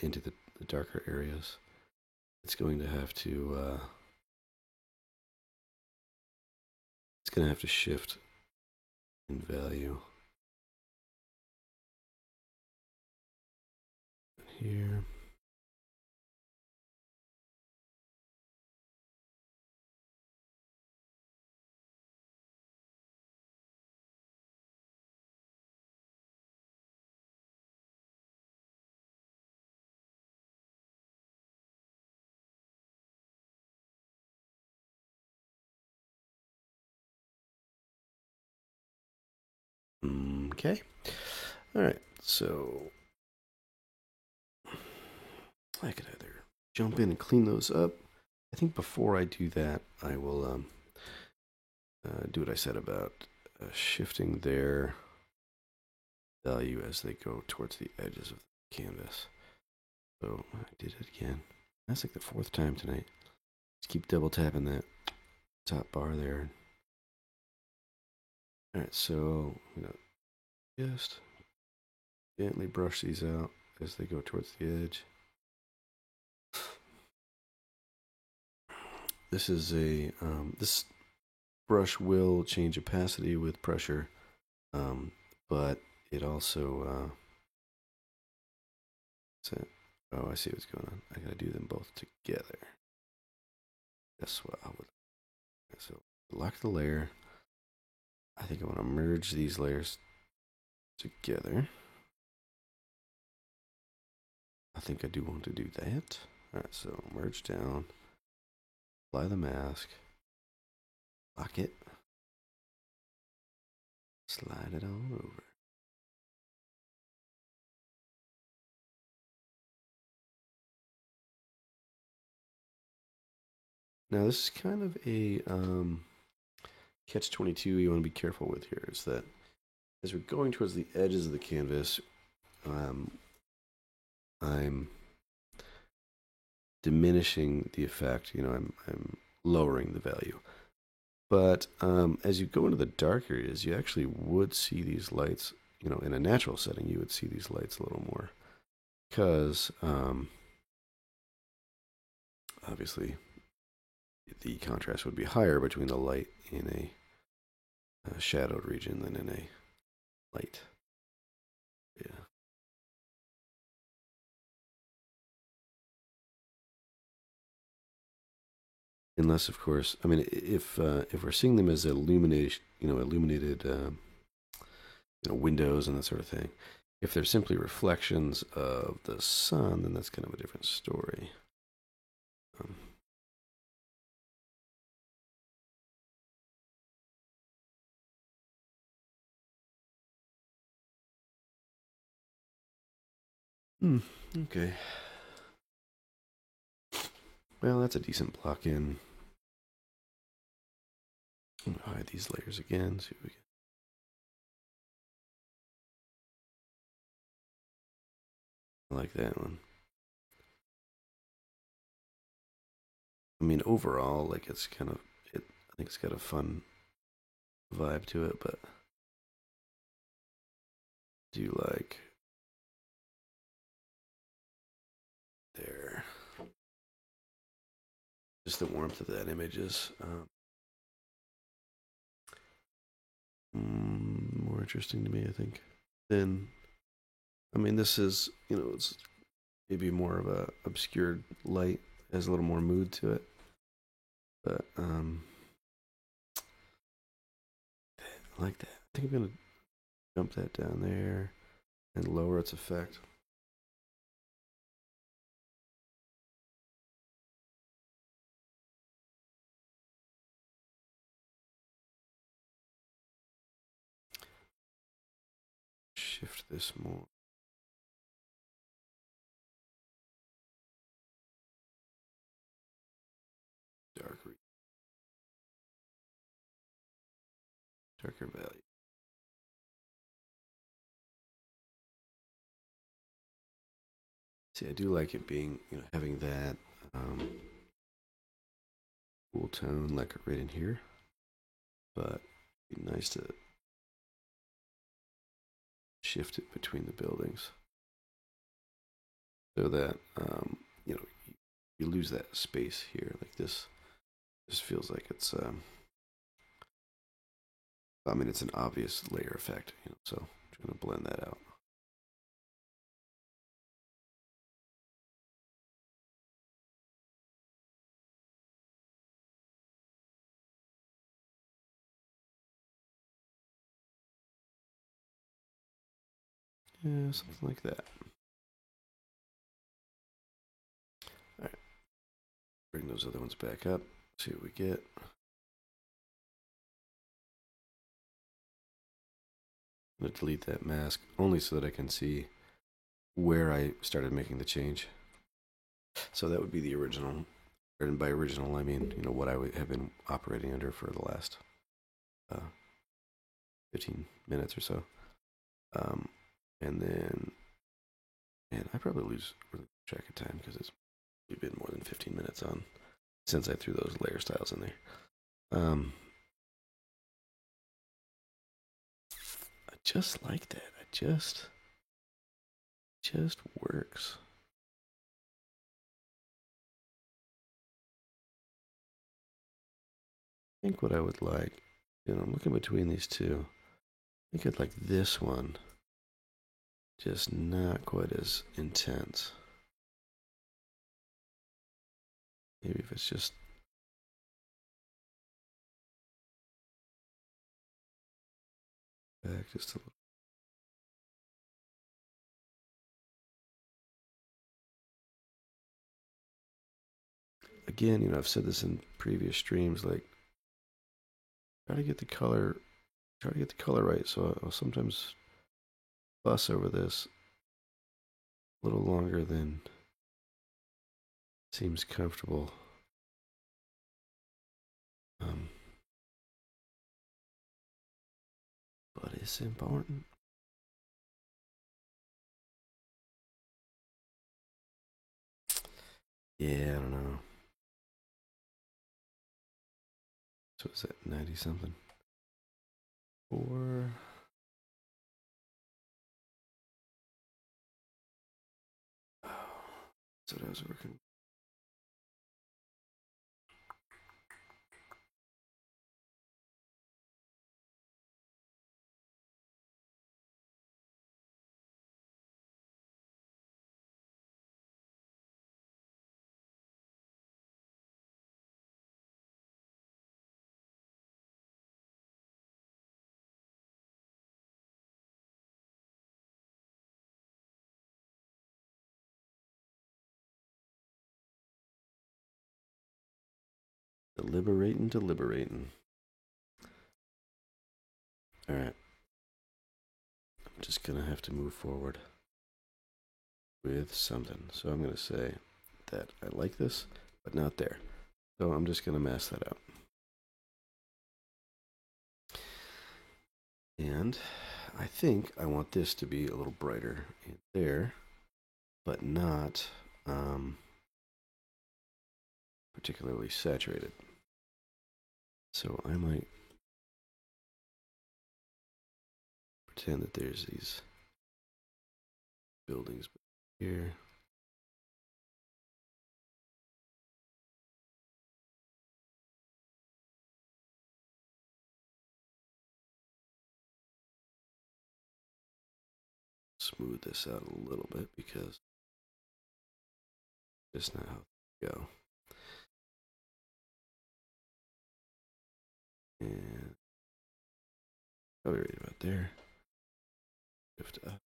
into the darker areas, it's going to have to shift in value. Here. Okay. All right. So I could either jump in and clean those up. I think before I do that, I will do what I said about shifting their value as they go towards the edges of the canvas. So I did it again. That's like the fourth time tonight. Just keep double tapping that top bar there. All right, so just gently brush these out as they go towards the edge. This is this brush will change opacity with pressure, but it also oh, I see what's going on. I gotta do them both together. That's what I would. So lock the layer. I think I want to merge these layers together. I think I do want to do that. All right, so merge down, apply the mask, lock it, Slide it on over. Now this is kind of a catch 22 you want to be careful with here is that as we're going towards the edges of the canvas, um, I'm diminishing the effect. I'm lowering the value. But as you go into the dark areas, you actually would see these lights. In a natural setting, you would see these lights a little more because obviously the contrast would be higher between the light in a shadowed region than in a light. Yeah. Unless, of course, I mean, if we're seeing them as illuminated, windows and that sort of thing. If they're simply reflections of the sun, then that's kind of a different story. Um, okay. Well, that's a decent block in. Hide these layers again. See what we get. I like that one. I mean, overall, like it's kind of it. I think it's got a fun vibe to it, but do you like there? Just the warmth of that image is more interesting to me, I think. Than, I mean, this is it's maybe more of a obscured light, has a little more mood to it, but I like that. I think I'm gonna jump that down there and lower its effect. Shift this more. Darker, darker value. See, I do like it being, having that cool tone like right in here, but it'd be nice to shift it between the buildings so that you know you lose that space here. Like this, just feels like it's I mean, it's an obvious layer effect, so I'm going to blend that out. Yeah, something like that. All right, bring those other ones back up. See what we get. I'm going to delete that mask only so that I can see where I started making the change. So that would be the original. And by original, I mean, what I would have been operating under for the last 15 minutes or so. And then, man, I probably lose track of time because it's been more than 15 minutes on since I threw those layer styles in there. I just like that. I just works. I think what I would like, I'm looking between these two. I think I'd like this one, just not quite as intense. Maybe if it's just back just a little. Again, I've said this in previous streams, like try to get the color try to get the color right, so I'll sometimes fuss over this a little longer than seems comfortable. But it's important. Yeah, I don't know. So is that 90 something? Or oh, that's what I was working. Deliberating. All right. I'm just going to have to move forward with something. So I'm going to say that I like this, but not there. So I'm just going to mask that out. And I think I want this to be a little brighter in there, but not particularly saturated. So I might pretend that there's these buildings here. Smooth this out a little bit because it's not how it go. And probably right about there. Shift up.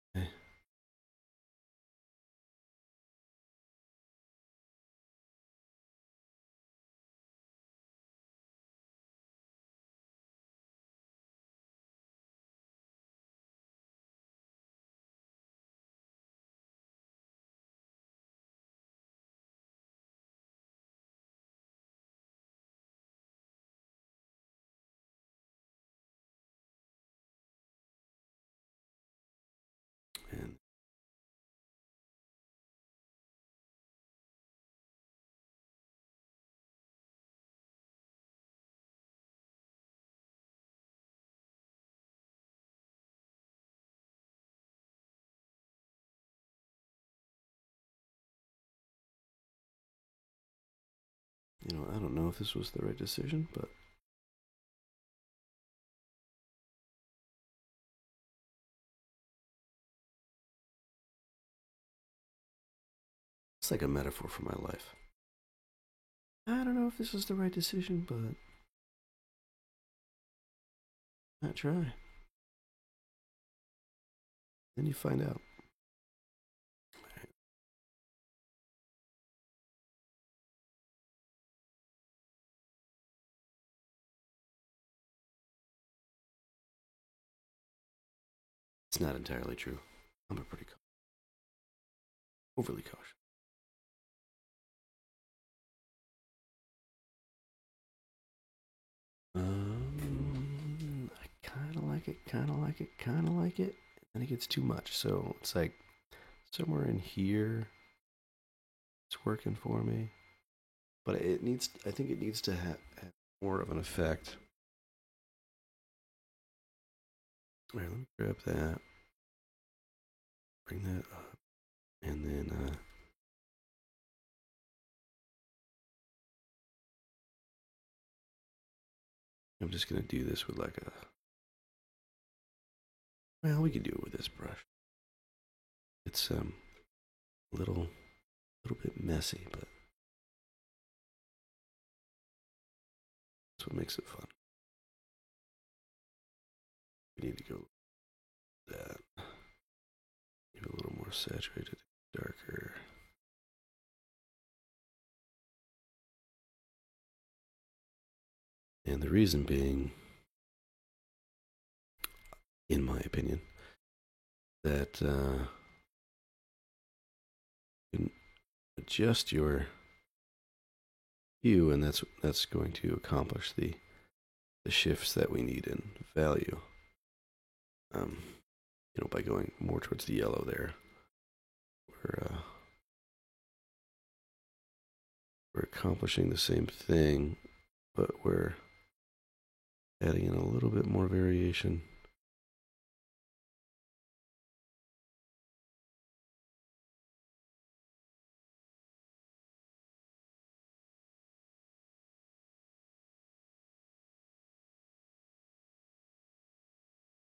And I don't know if this was the right decision, but it's like a metaphor for my life. I don't know if this is the right decision, but I try. Then you find out. It's not entirely true. I'm a pretty overly cautious. I kind of like it, kind of like it, kind of like it. And it gets too much. So it's like somewhere in here, it's working for me. But I think it needs to have more of an effect. All right, let me grab that. Bring that up. And then, I'm just going to do this with like a, well, we can do it with this brush. It's a little bit messy, but that's what makes it fun. We need to go that. Maybe a little more saturated, darker. And the reason being, in my opinion, that you can adjust your hue, and that's going to accomplish the shifts that we need in value. Um, by going more towards the yellow there, we're accomplishing the same thing, but we're adding in a little bit more variation.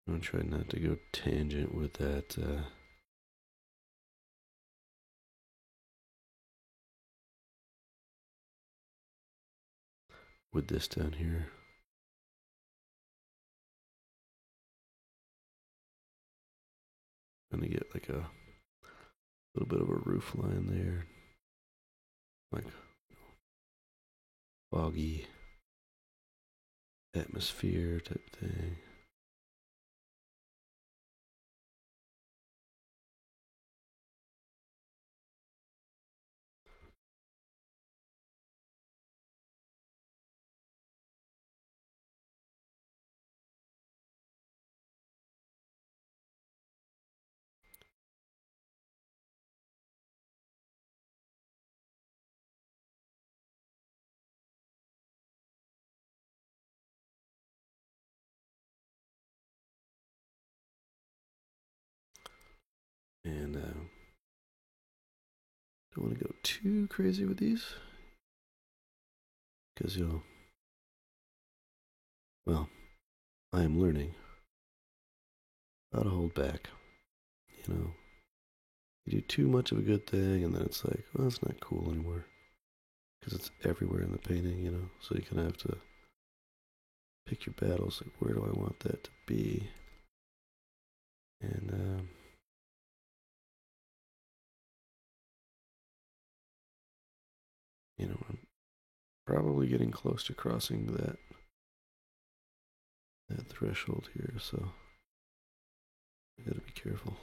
I'm gonna try not to go tangent with that. With this down here. Gonna get like a little bit of a roof line there, like foggy atmosphere type thing. And don't want to go too crazy with these, because I am learning how to hold back. You do too much of a good thing, and then it's like, well, it's not cool anymore, because it's everywhere in the painting. So you kind of have to pick your battles, like, where do I want that to be? And I'm probably getting close to crossing that threshold here, so I gotta be careful.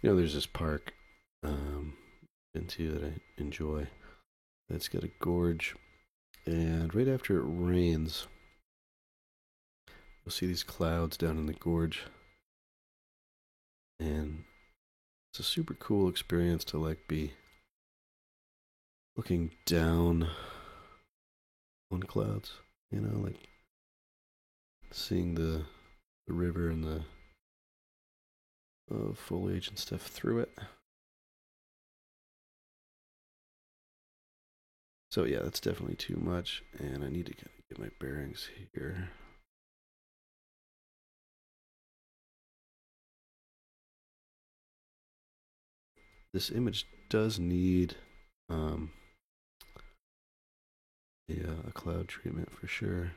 There's this park into that I enjoy. It's got a gorge, and right after it rains, you'll see these clouds down in the gorge, and it's a super cool experience to be looking down on clouds. Like seeing the river and the foliage and stuff through it. So yeah, that's definitely too much, and I need to kind of get my bearings here. This image does need a cloud treatment for sure.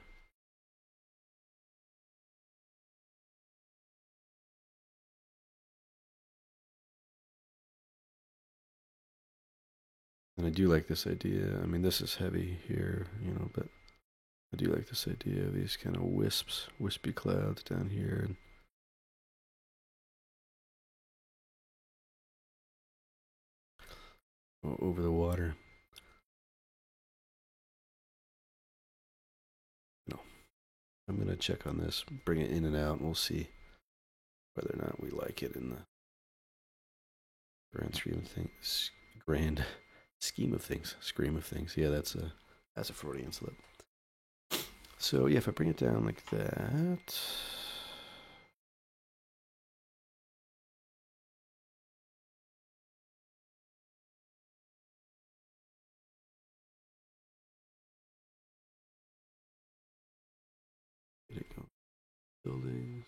And I do like this idea. I mean, this is heavy here, but I do like this idea of these kind of wispy clouds down here. And over the water. I'm going to check on this, bring it in and out, and we'll see whether or not we like it in the grand scheme of things. Grand scheme of things. Scream of things. Yeah, that's a Freudian slip. So yeah, if I bring it down like that. Buildings.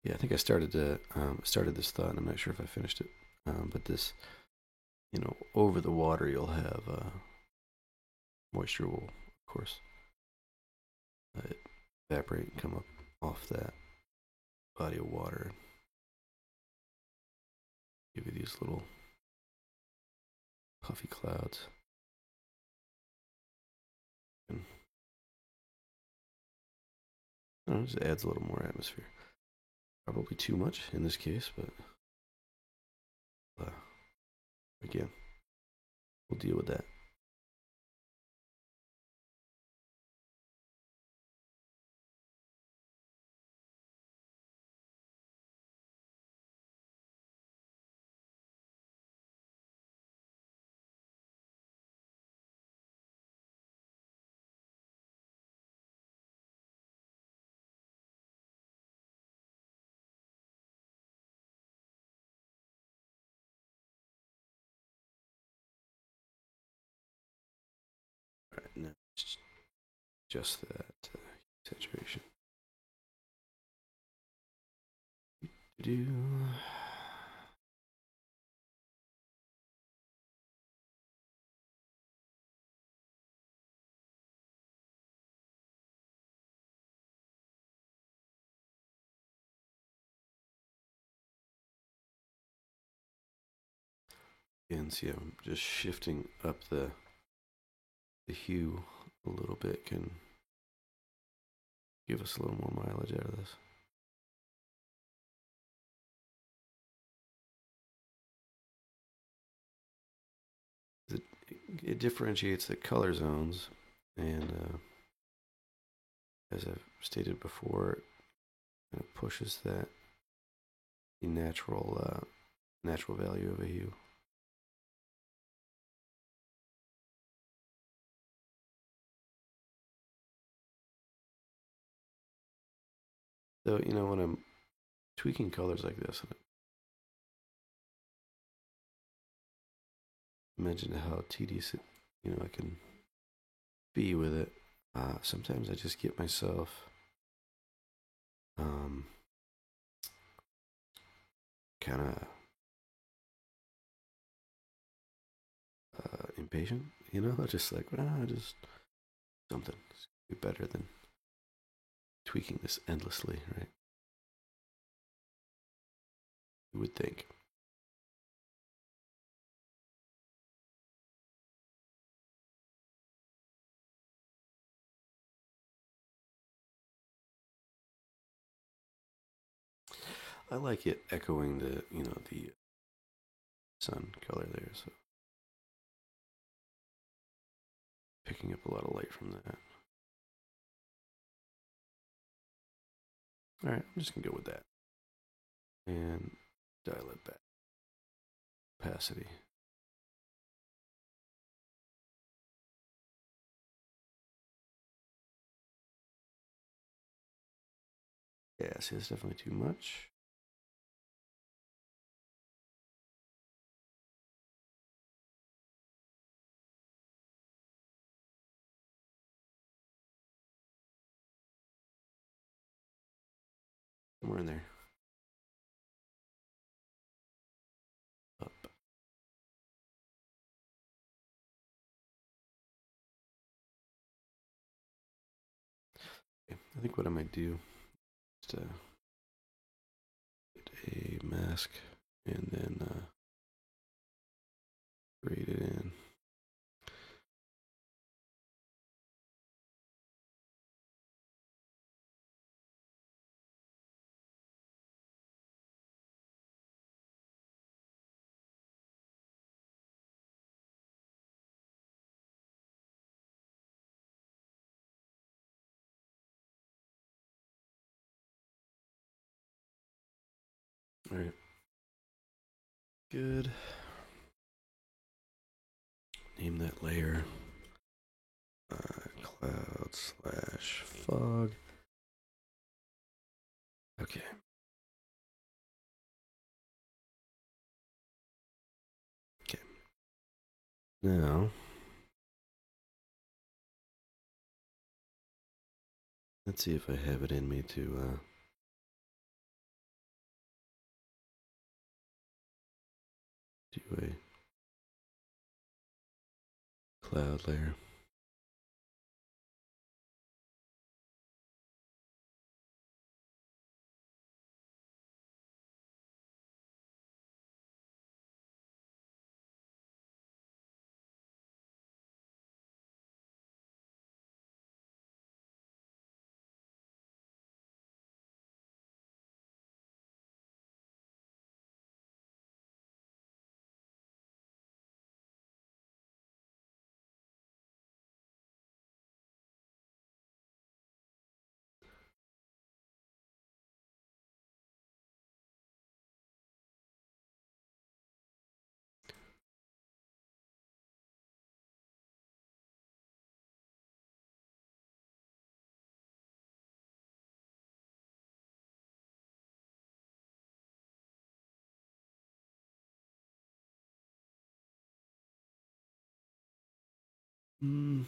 Yeah, I think I started this thought, and I'm not sure if I finished it. But this, over the water, you'll have moisture will, of course, evaporate and come up off that. body of water. Give you these little puffy clouds. And, I don't know, just adds a little more atmosphere. Probably too much in this case, but again, we'll deal with that. All right, now just that saturation. Do. And see, I'm just shifting up the hue a little bit can give us a little more mileage out of this. It differentiates the color zones, and as I've stated before, it pushes that the natural value of a hue. So, you know, when I'm tweaking colors like this, I mentioned how tedious it, I can be with it. Sometimes I just get myself kind of impatient, just like, just something be better than tweaking this endlessly, right? You would think. I like it echoing the sun color there, so picking up a lot of light from that. All right, I'm just gonna go with that and dial it back. Opacity. Yeah, see, it's definitely too much. Somewhere in there. Up. Okay, I think what I might do is to get a mask and then grade it in. All right. Good. Name that layer cloud slash fog. Okay. Okay. Now, let's see if I have it in me to do a cloud layer. Mm.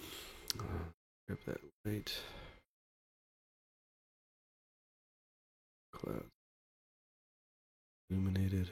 Grab that light. Cloud illuminated.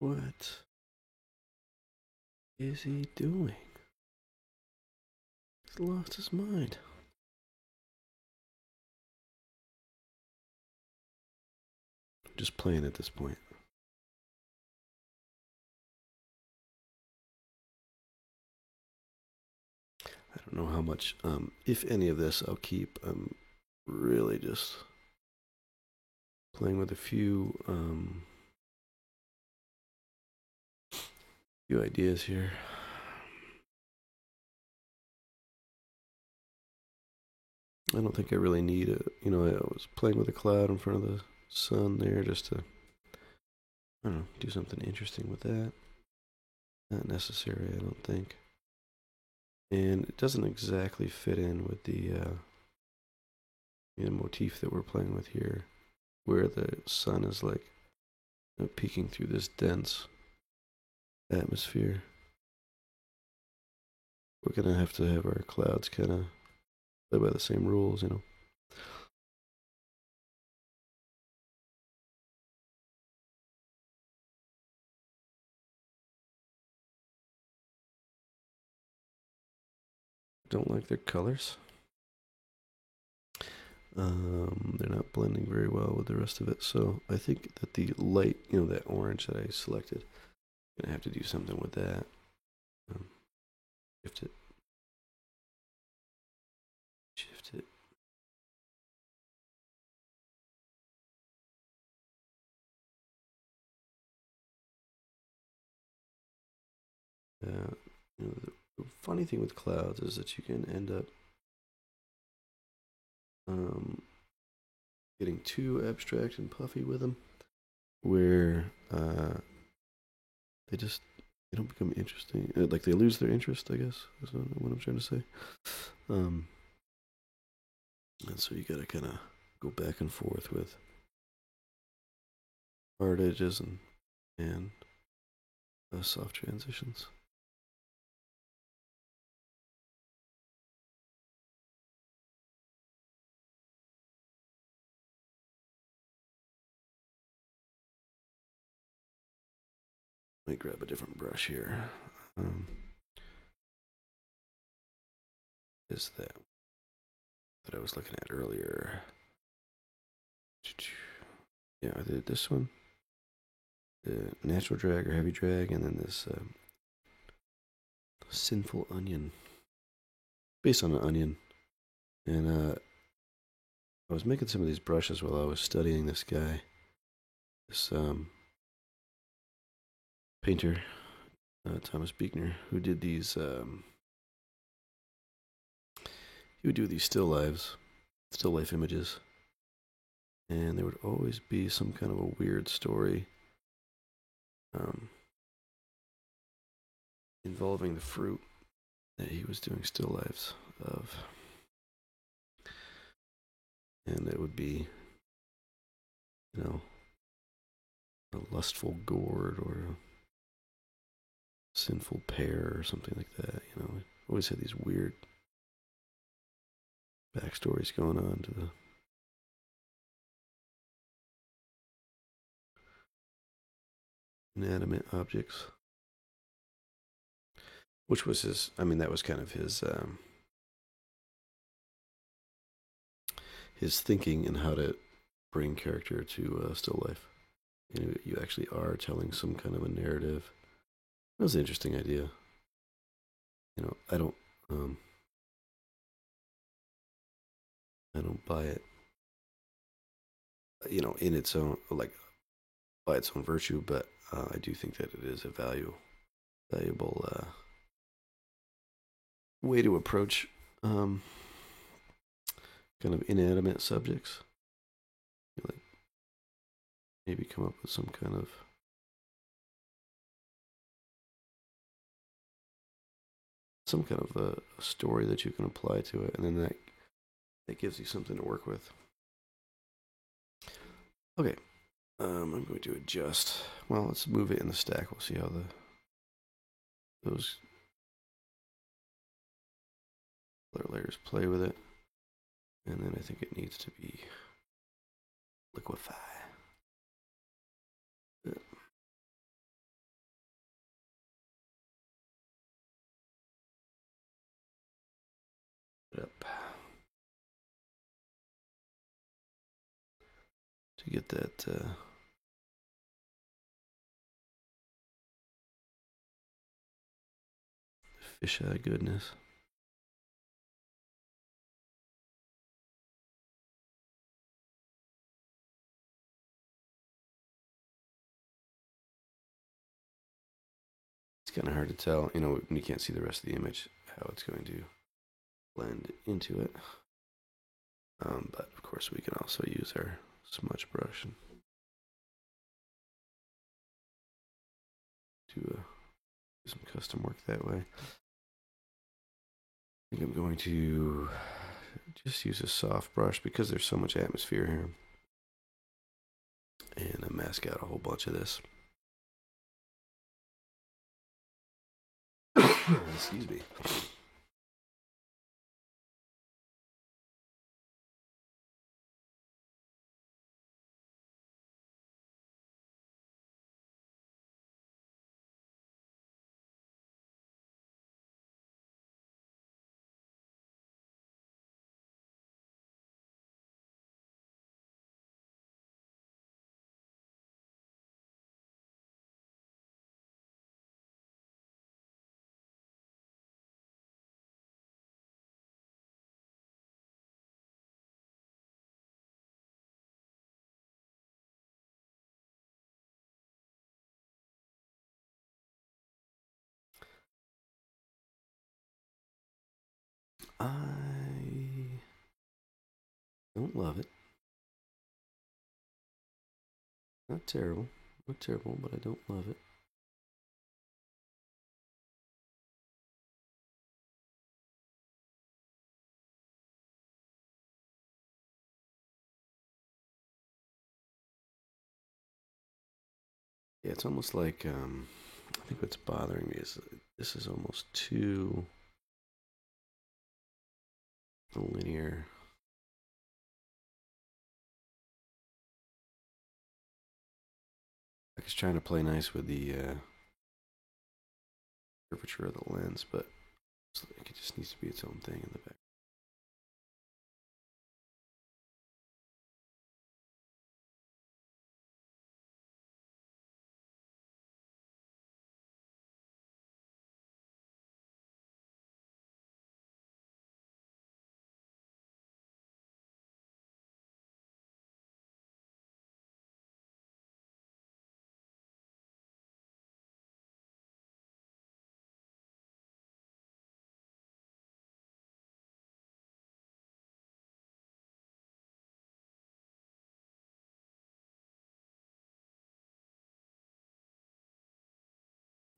What is he doing? He's lost his mind. Just playing at this point. I don't know how much, if any of this, I'll keep. I'm really just playing with a few ideas here. I don't think I really need it. I was playing with a cloud in front of the sun there just to, I don't know, do something interesting with that. Not necessary, I don't think. And it doesn't exactly fit in with the motif that we're playing with here, where the sun is like peeking through this dense atmosphere. We're gonna have to have our clouds kind of play by the same rules. Don't like their colors. They're not blending very well with the rest of it. So I think that the light, that orange that I selected, I'm gonna have to do something with that. Shift it. Shift it. The funny thing with clouds is that you can end up getting too abstract and puffy with them, where they don't become interesting. Like they lose their interest, I guess, is what I'm trying to say. And so you gotta kind of go back and forth with hard edges and soft transitions. Let me grab a different brush here. Is that I was looking at earlier? Yeah, I did this one, the natural drag or heavy drag, and then this sinful onion, based on an onion. And I was making some of these brushes while I was studying this guy, this painter, Thomas Buechner, who did these. He would do these still life images, and there would always be some kind of a weird story involving the fruit that he was doing still lifes of. And it would be, a lustful gourd or a sinful pear or something like that. Always had these weird backstories going on to the inanimate objects. Which was that was kind of his thinking and how to bring character to still life. You actually are telling some kind of a narrative. That was an interesting idea. I don't buy it. In its own, like, by its own virtue, but I do think that it is a valuable way to approach um, kind of inanimate subjects. Like maybe come up with some kind of a story that you can apply to it, and then that gives you something to work with. Okay, I'm going to adjust. Well, let's move it in the stack. We'll see how those other layers play with it, and then I think it needs to be liquefy. Up to get that fisheye goodness. It's kind of hard to tell, you know, when you can't see the rest of the image, how it's going to blend into it. But of course, we can also use our smudge brush and do some custom work that way. I think I'm going to just use a soft brush because there's so much atmosphere here. And I mask out a whole bunch of this. Excuse me. I don't love it. Not terrible. Not terrible, but I don't love it. Yeah, it's almost like I think what's bothering me is this is almost too linear. Like it's trying to play nice with the curvature of the lens, but it just needs to be its own thing in the back.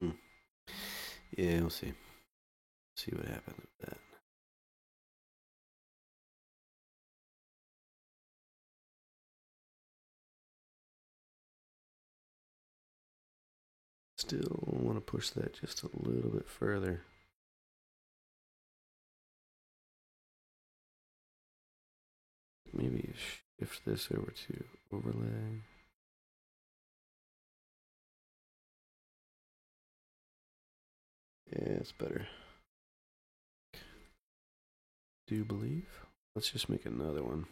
Hmm. Yeah, we'll see. See what happens with that. Still want to push that just a little bit further. Maybe shift this over to overlay. Yeah, it's better. Do you believe? Let's just make another one.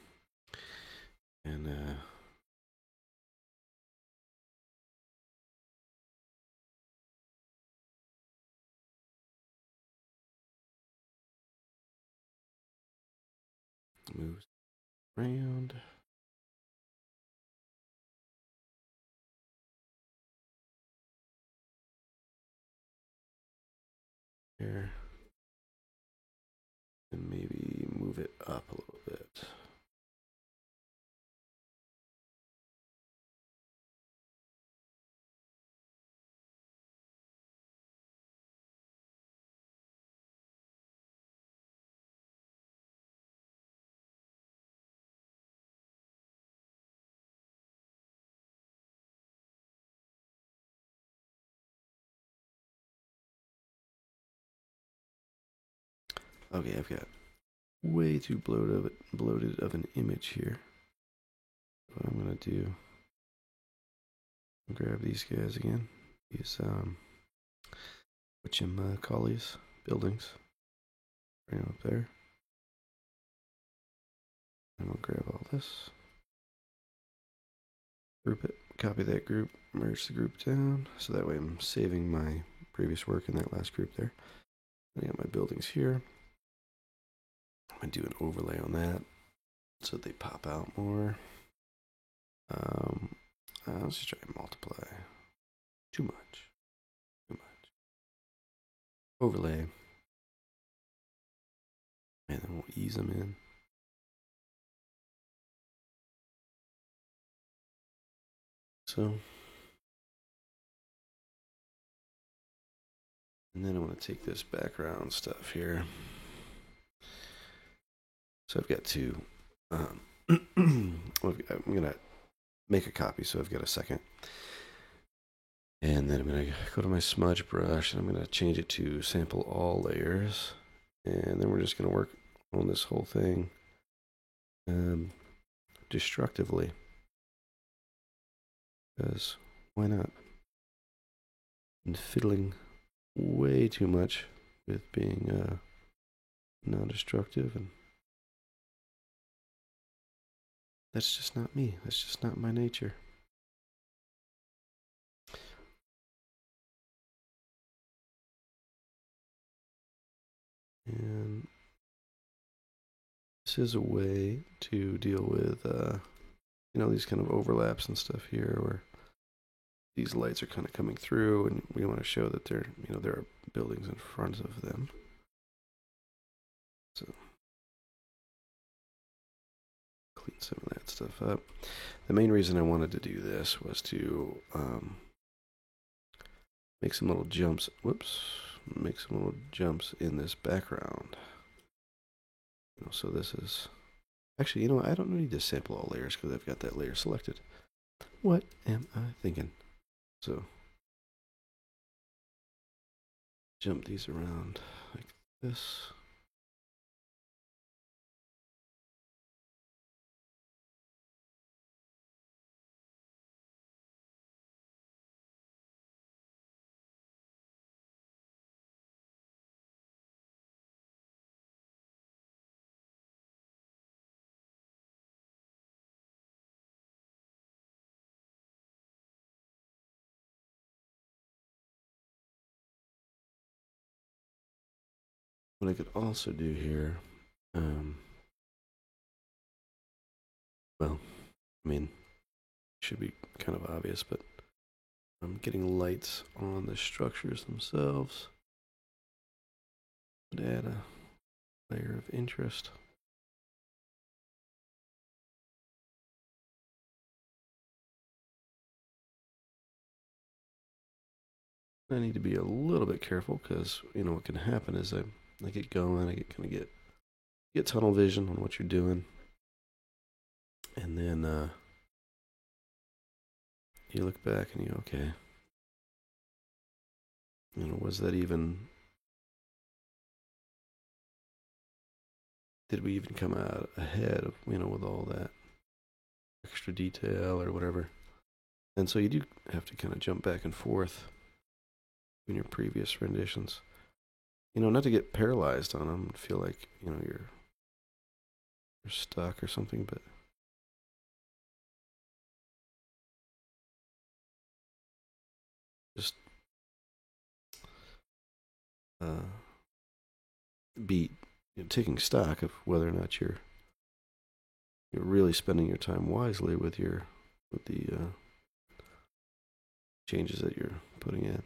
And move around. there. And maybe move it up a little bit. Okay, I've got way too bloated of an image here. What I'm gonna do, grab these guys again. These what you call these buildings? Bring them up there. And we'll grab all this. Group it. Copy that group. Merge the group down. So that way I'm saving my previous work in that last group there. I got my buildings here. I'm gonna do an overlay on that so they pop out more. Let's just try and multiply. Too much. Too much. Overlay. And then we'll ease them in. So. And then I want to take this background stuff here. So I've got to, I'm going to make a copy, so I've got a second. And then I'm going to go to my smudge brush, and I'm going to change it to sample all layers. And then we're just going to work on this whole thing destructively. Because why not? And fiddling way too much with being non-destructive, and that's just not me. That's just not my nature. And this is a way to deal with, these kind of overlaps and stuff here, where these lights are kind of coming through, and we want to show that there are buildings in front of them. So clean some of that stuff up. The main reason I wanted to do this was to make some little jumps. Make some little jumps in this background. So this is actually, I don't need to sample all layers because I've got that layer selected. What am I thinking? So jump these around like this. What I could also do here, should be kind of obvious, but I'm getting lights on the structures themselves. Would add a layer of interest. I need to be a little bit careful because what can happen is I get going, I get tunnel vision on what you're doing, and then you look back and okay, was that even? Did we even come out ahead of with all that extra detail or whatever? And so you do have to kind of jump back and forth in your previous renditions. Not to get paralyzed on them, feel like you're stuck or something, but just be taking stock of whether or not you're really spending your time wisely with the changes that you're putting in.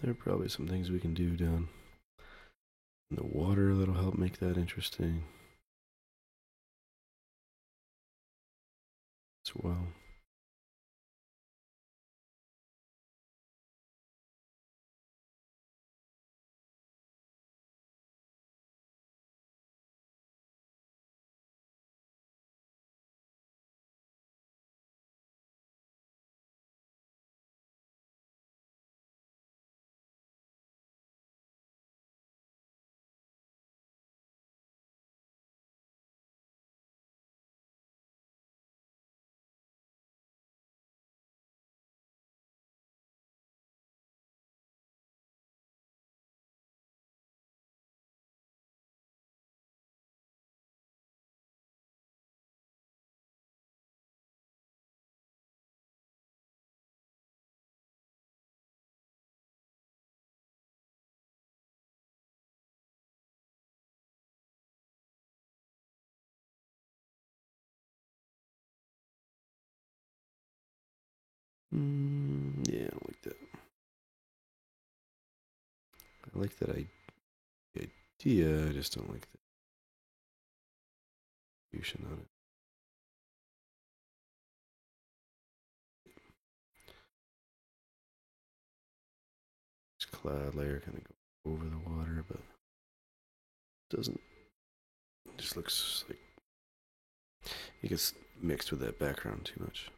there are probably some things we can do down in the water that'll help make that interesting as well. Yeah, I don't like that. I like that idea. I just don't like the execution on it. This cloud layer kind of go over the water, but it doesn't. It just looks like it gets mixed with that background too much.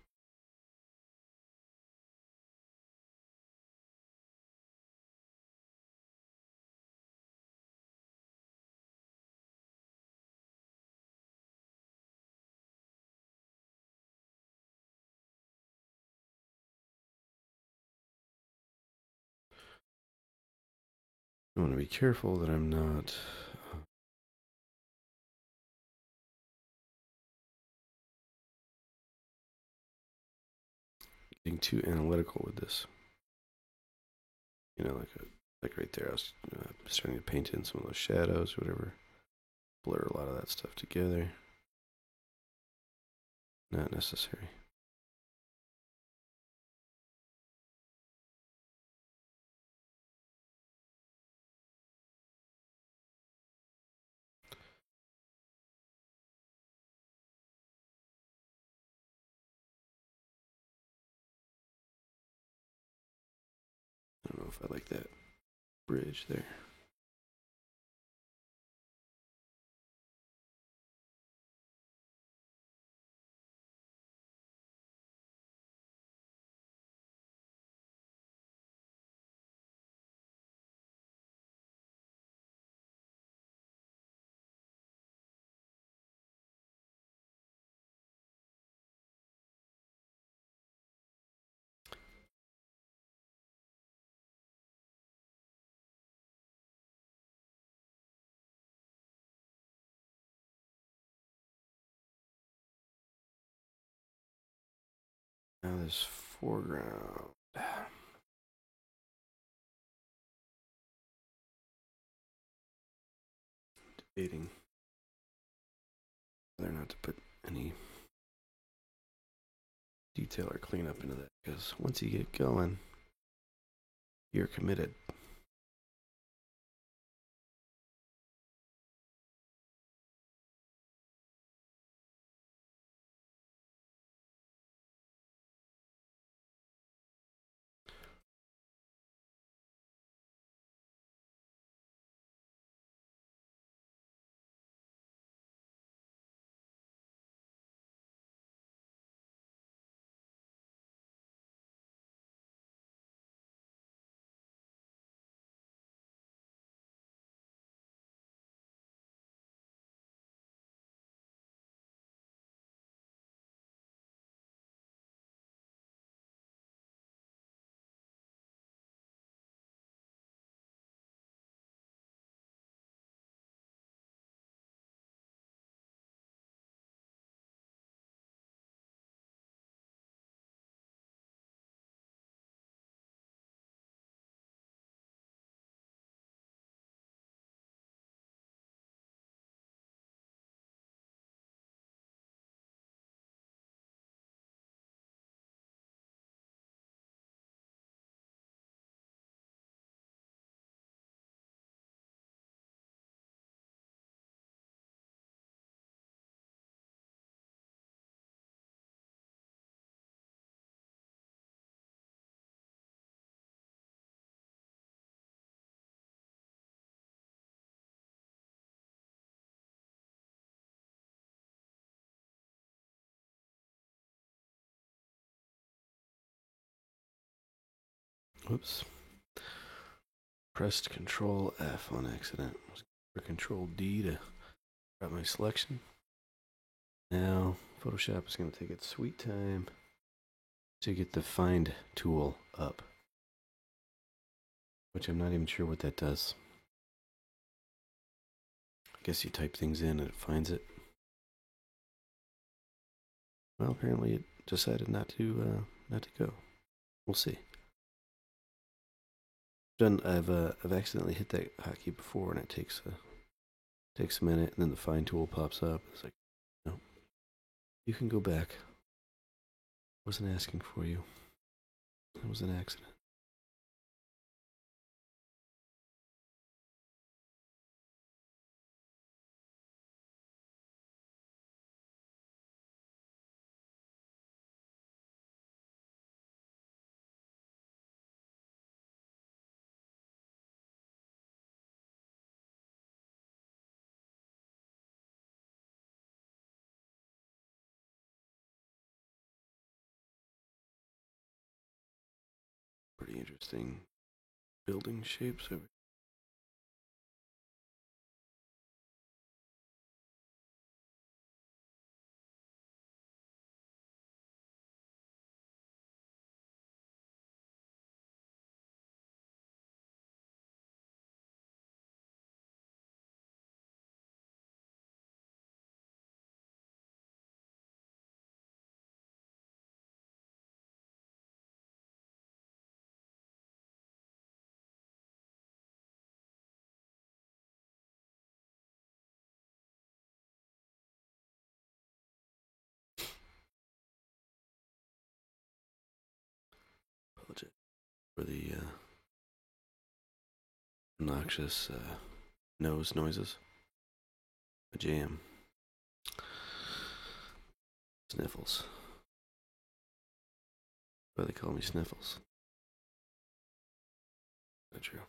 I want to be careful that I'm not getting too analytical with this. You know, like right there, I was starting to paint in some of those shadows or whatever. Blur a lot of that stuff together. Not necessary. I don't know if I like that bridge there. Now this foreground. Debating whether or not to put any detail or cleanup into that, because once you get going, you're committed. Whoops. Pressed Control F on accident. For Control D to grab my selection. Now, Photoshop is going to take its sweet time to get the Find tool up, which I'm not even sure what that does. I guess you type things in and it finds it. Well, apparently it decided not to go. We'll see. I've accidentally hit that hotkey before, and it takes a minute, and then the Find tool pops up. It's like, no, you can go back. Wasn't asking for you. It was an accident. Pretty interesting building shapes over. Apologize for the obnoxious nose noises. A jam. Sniffles. Why they call me Sniffles? Not true.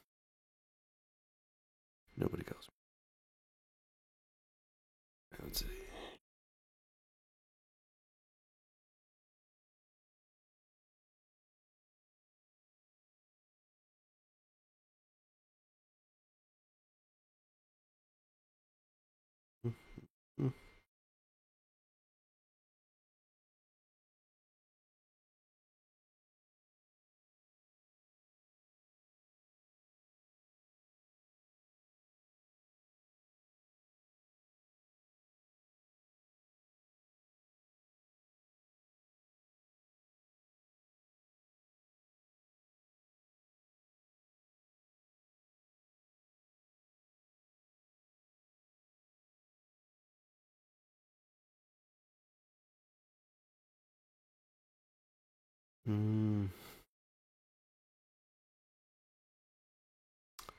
Nobody calls me. Let's see. Mm-hmm.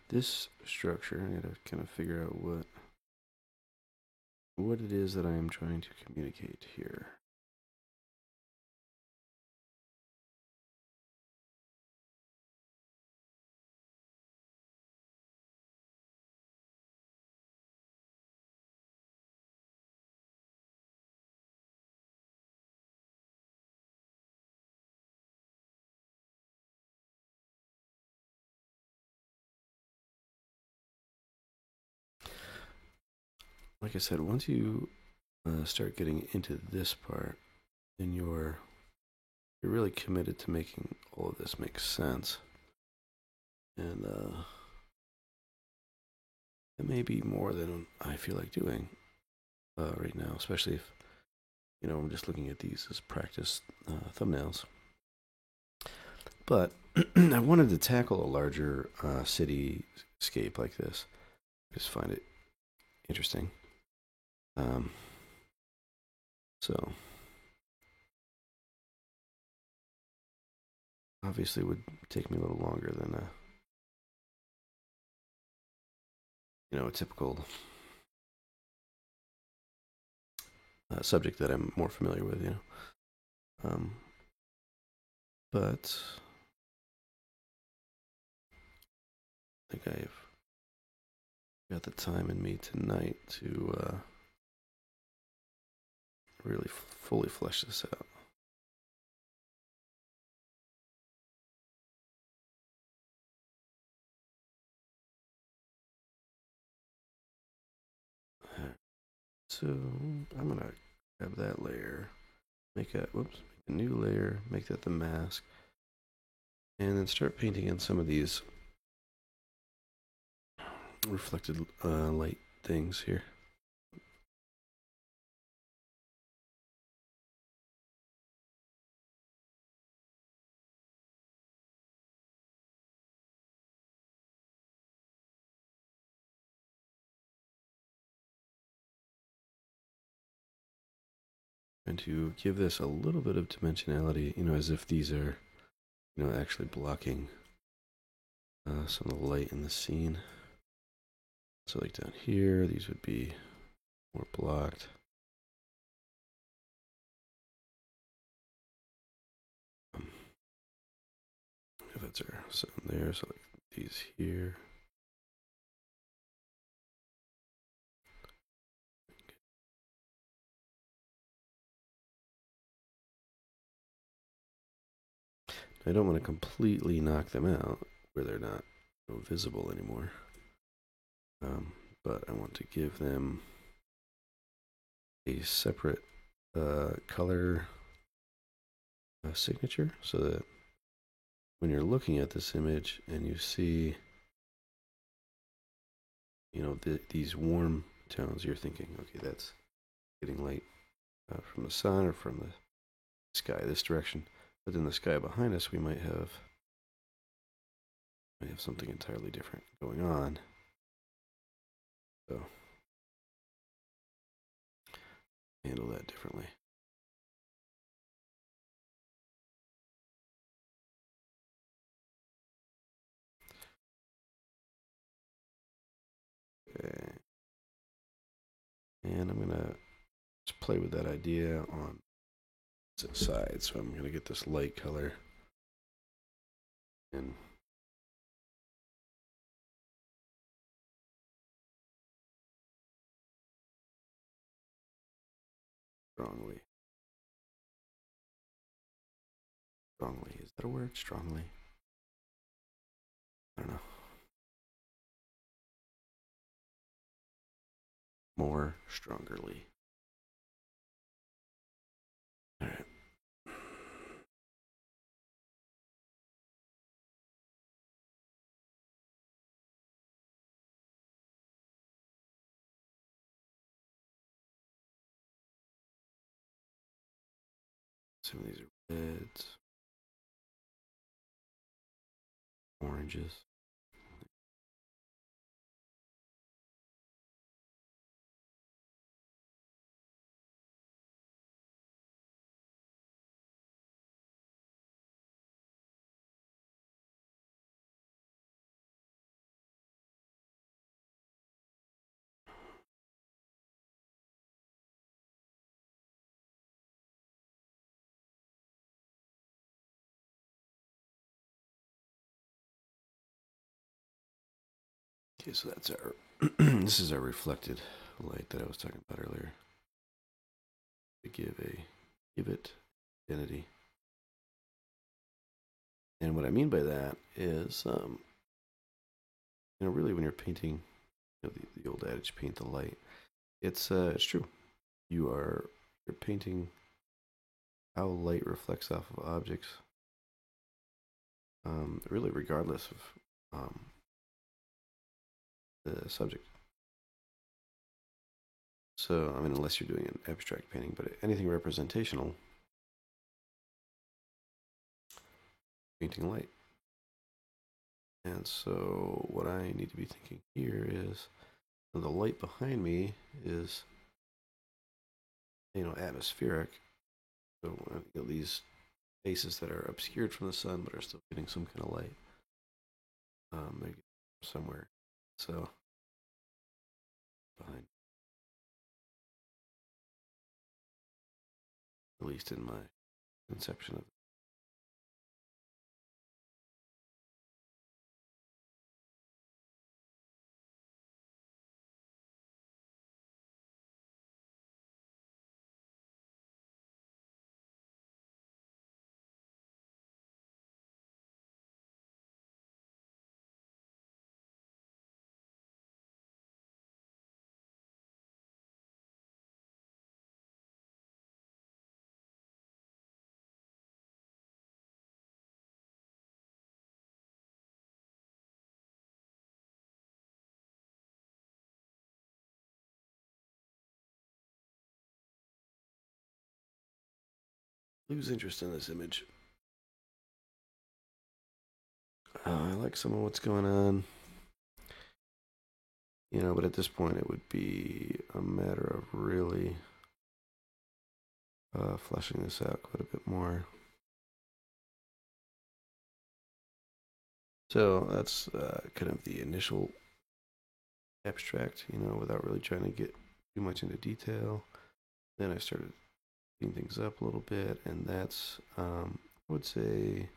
This structure, I gotta kind of figure out what it is that I am trying to communicate here. Like I said, once you start getting into this part, then you're really committed to making all of this make sense. And it may be more than I feel like doing right now, especially if, I'm just looking at these as practice thumbnails. But I wanted to tackle a larger cityscape like this. I just find it interesting. So obviously would take me a little longer than a typical subject that I'm more familiar with, but I think I've got the time in me tonight to really fully flesh this out. So I'm gonna grab that layer, make a new layer, make that the mask, and then start painting in some of these reflected light things here. And to give this a little bit of dimensionality, as if these are, actually blocking some of the light in the scene. So like down here, these would be more blocked. If that's our sun there, so like these here. I don't want to completely knock them out where they're not visible anymore. But I want to give them a separate color signature so that when you're looking at this image and you see, these warm tones, you're thinking, okay, that's getting light from the sun or from the sky this direction. But in the sky behind us, we might have something entirely different going on. So handle that differently. Okay. And I'm gonna just play with that idea on the side. So I'm gonna get this light color and strongly. Strongly, is that a word? Strongly? I don't know. More strongerly. All right. Some of these are reds, oranges. Okay, so that's our this is our reflected light that I was talking about earlier. To give it identity. And what I mean by that is, really when you're painting, the old adage, paint the light. It's true. You're painting how light reflects off of objects. Really, regardless of the subject. So, I mean, unless you're doing an abstract painting, but anything representational, painting light. And so, what I need to be thinking here is the light behind me is, atmospheric. So, these faces that are obscured from the sun but are still getting some kind of light. They're somewhere. So, behind, at least in my conception of it. lose interest in this image. I like some of what's going on, but at this point it would be a matter of really fleshing this out quite a bit more. So that's kind of the initial abstract, without really trying to get too much into detail. Then I started cleaning things up a little bit, and that's, I would say,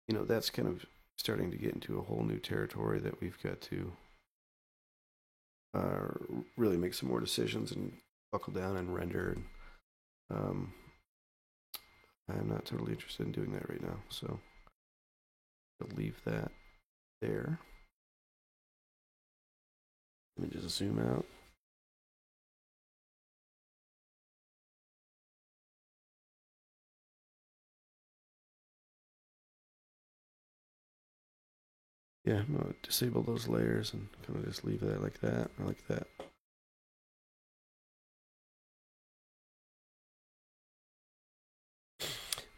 that's kind of starting to get into a whole new territory that we've got to really make some more decisions and buckle down and render. Um, I'm not totally interested in doing that right now, so I'll leave that there. Let me just zoom out. Yeah, I'm gonna disable those layers and kind of just leave that like that, or like that.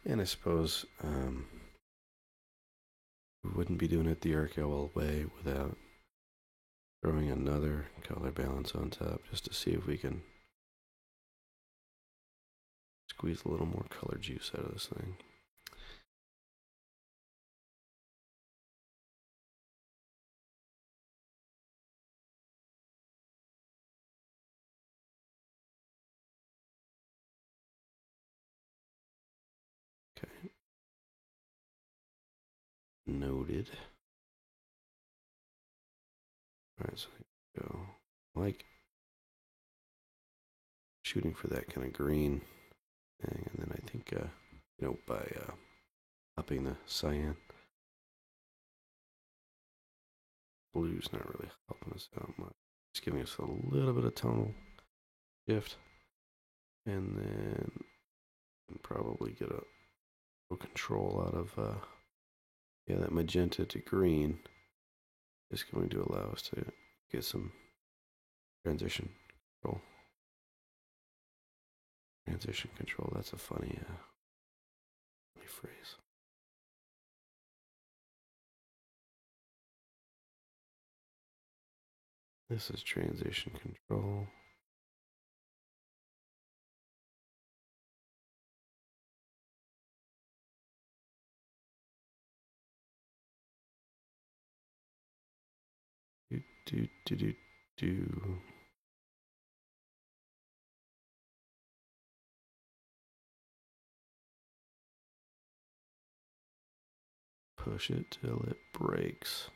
And I suppose we wouldn't be doing it the RKL way without throwing another color balance on top just to see if we can squeeze a little more color juice out of this thing. Okay. Noted. Alright, so there we go. Like shooting for that kind of green thing, and then I think, by upping the cyan. Blue's not really helping us out much. It's giving us a little bit of tonal shift. And then probably get a little control out of, that magenta to green is going to allow us to get some transition control. Transition control, that's a funny phrase. This is transition control. Do. Push it till it breaks.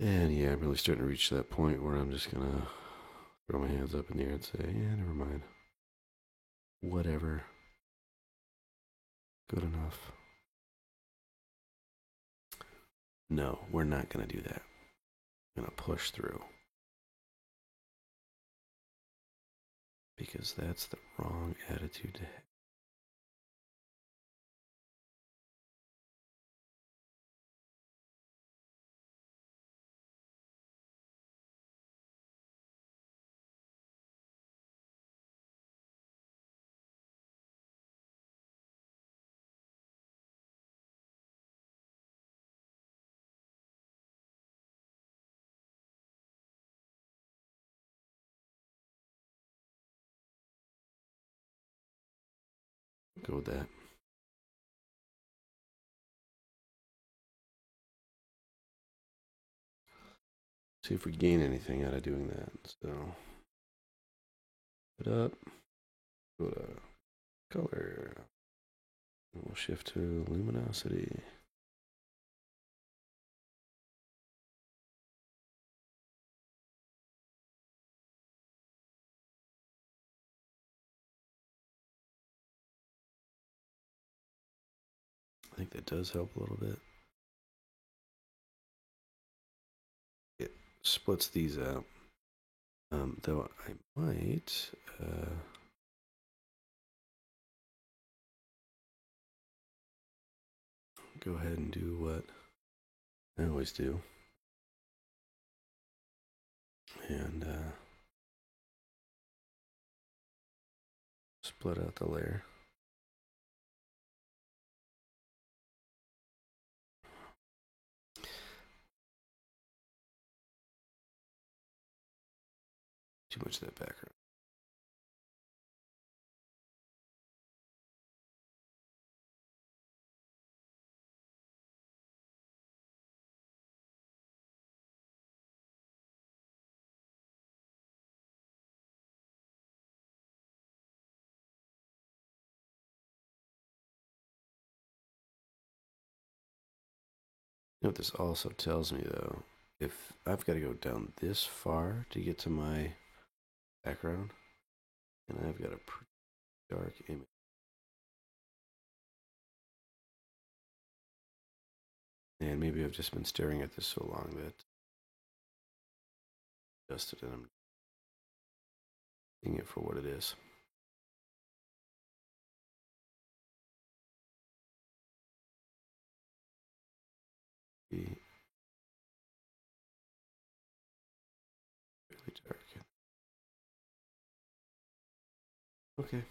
And yeah, I'm really starting to reach that point where I'm just gonna throw my hands up in the air and say, yeah, never mind. Whatever. Good enough. No, we're not gonna do that. I'm gonna push through. Because that's the wrong attitude to have. Go with that. See if we gain anything out of doing that. So, put up, go to color. We'll shift to luminosity. think that does help a little bit. It splits these out. Though I might go ahead and do what I always do. And split out the layer. Too much of that background. You know what this also tells me though? If I've got to go down this far to get to my background, and I've got a pretty dark image. And maybe I've just been staring at this so long that I adjusted and I'm seeing it for what it is. Be really dark. Okay.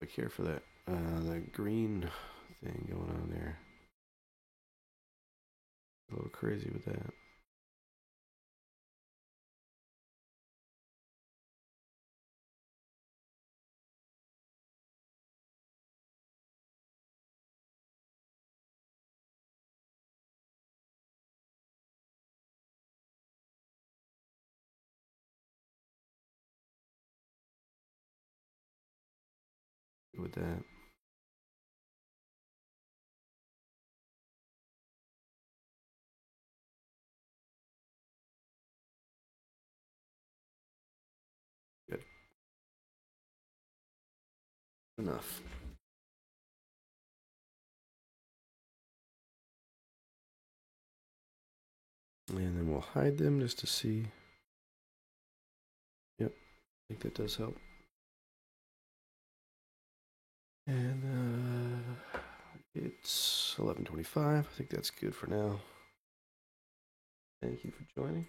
I care for that. The green thing going on there. A little crazy with that. With that. Good. Enough. And then we'll hide them just to see. Yep, I think that does help. And it's 11:25. I think that's good for now. Thank you for joining.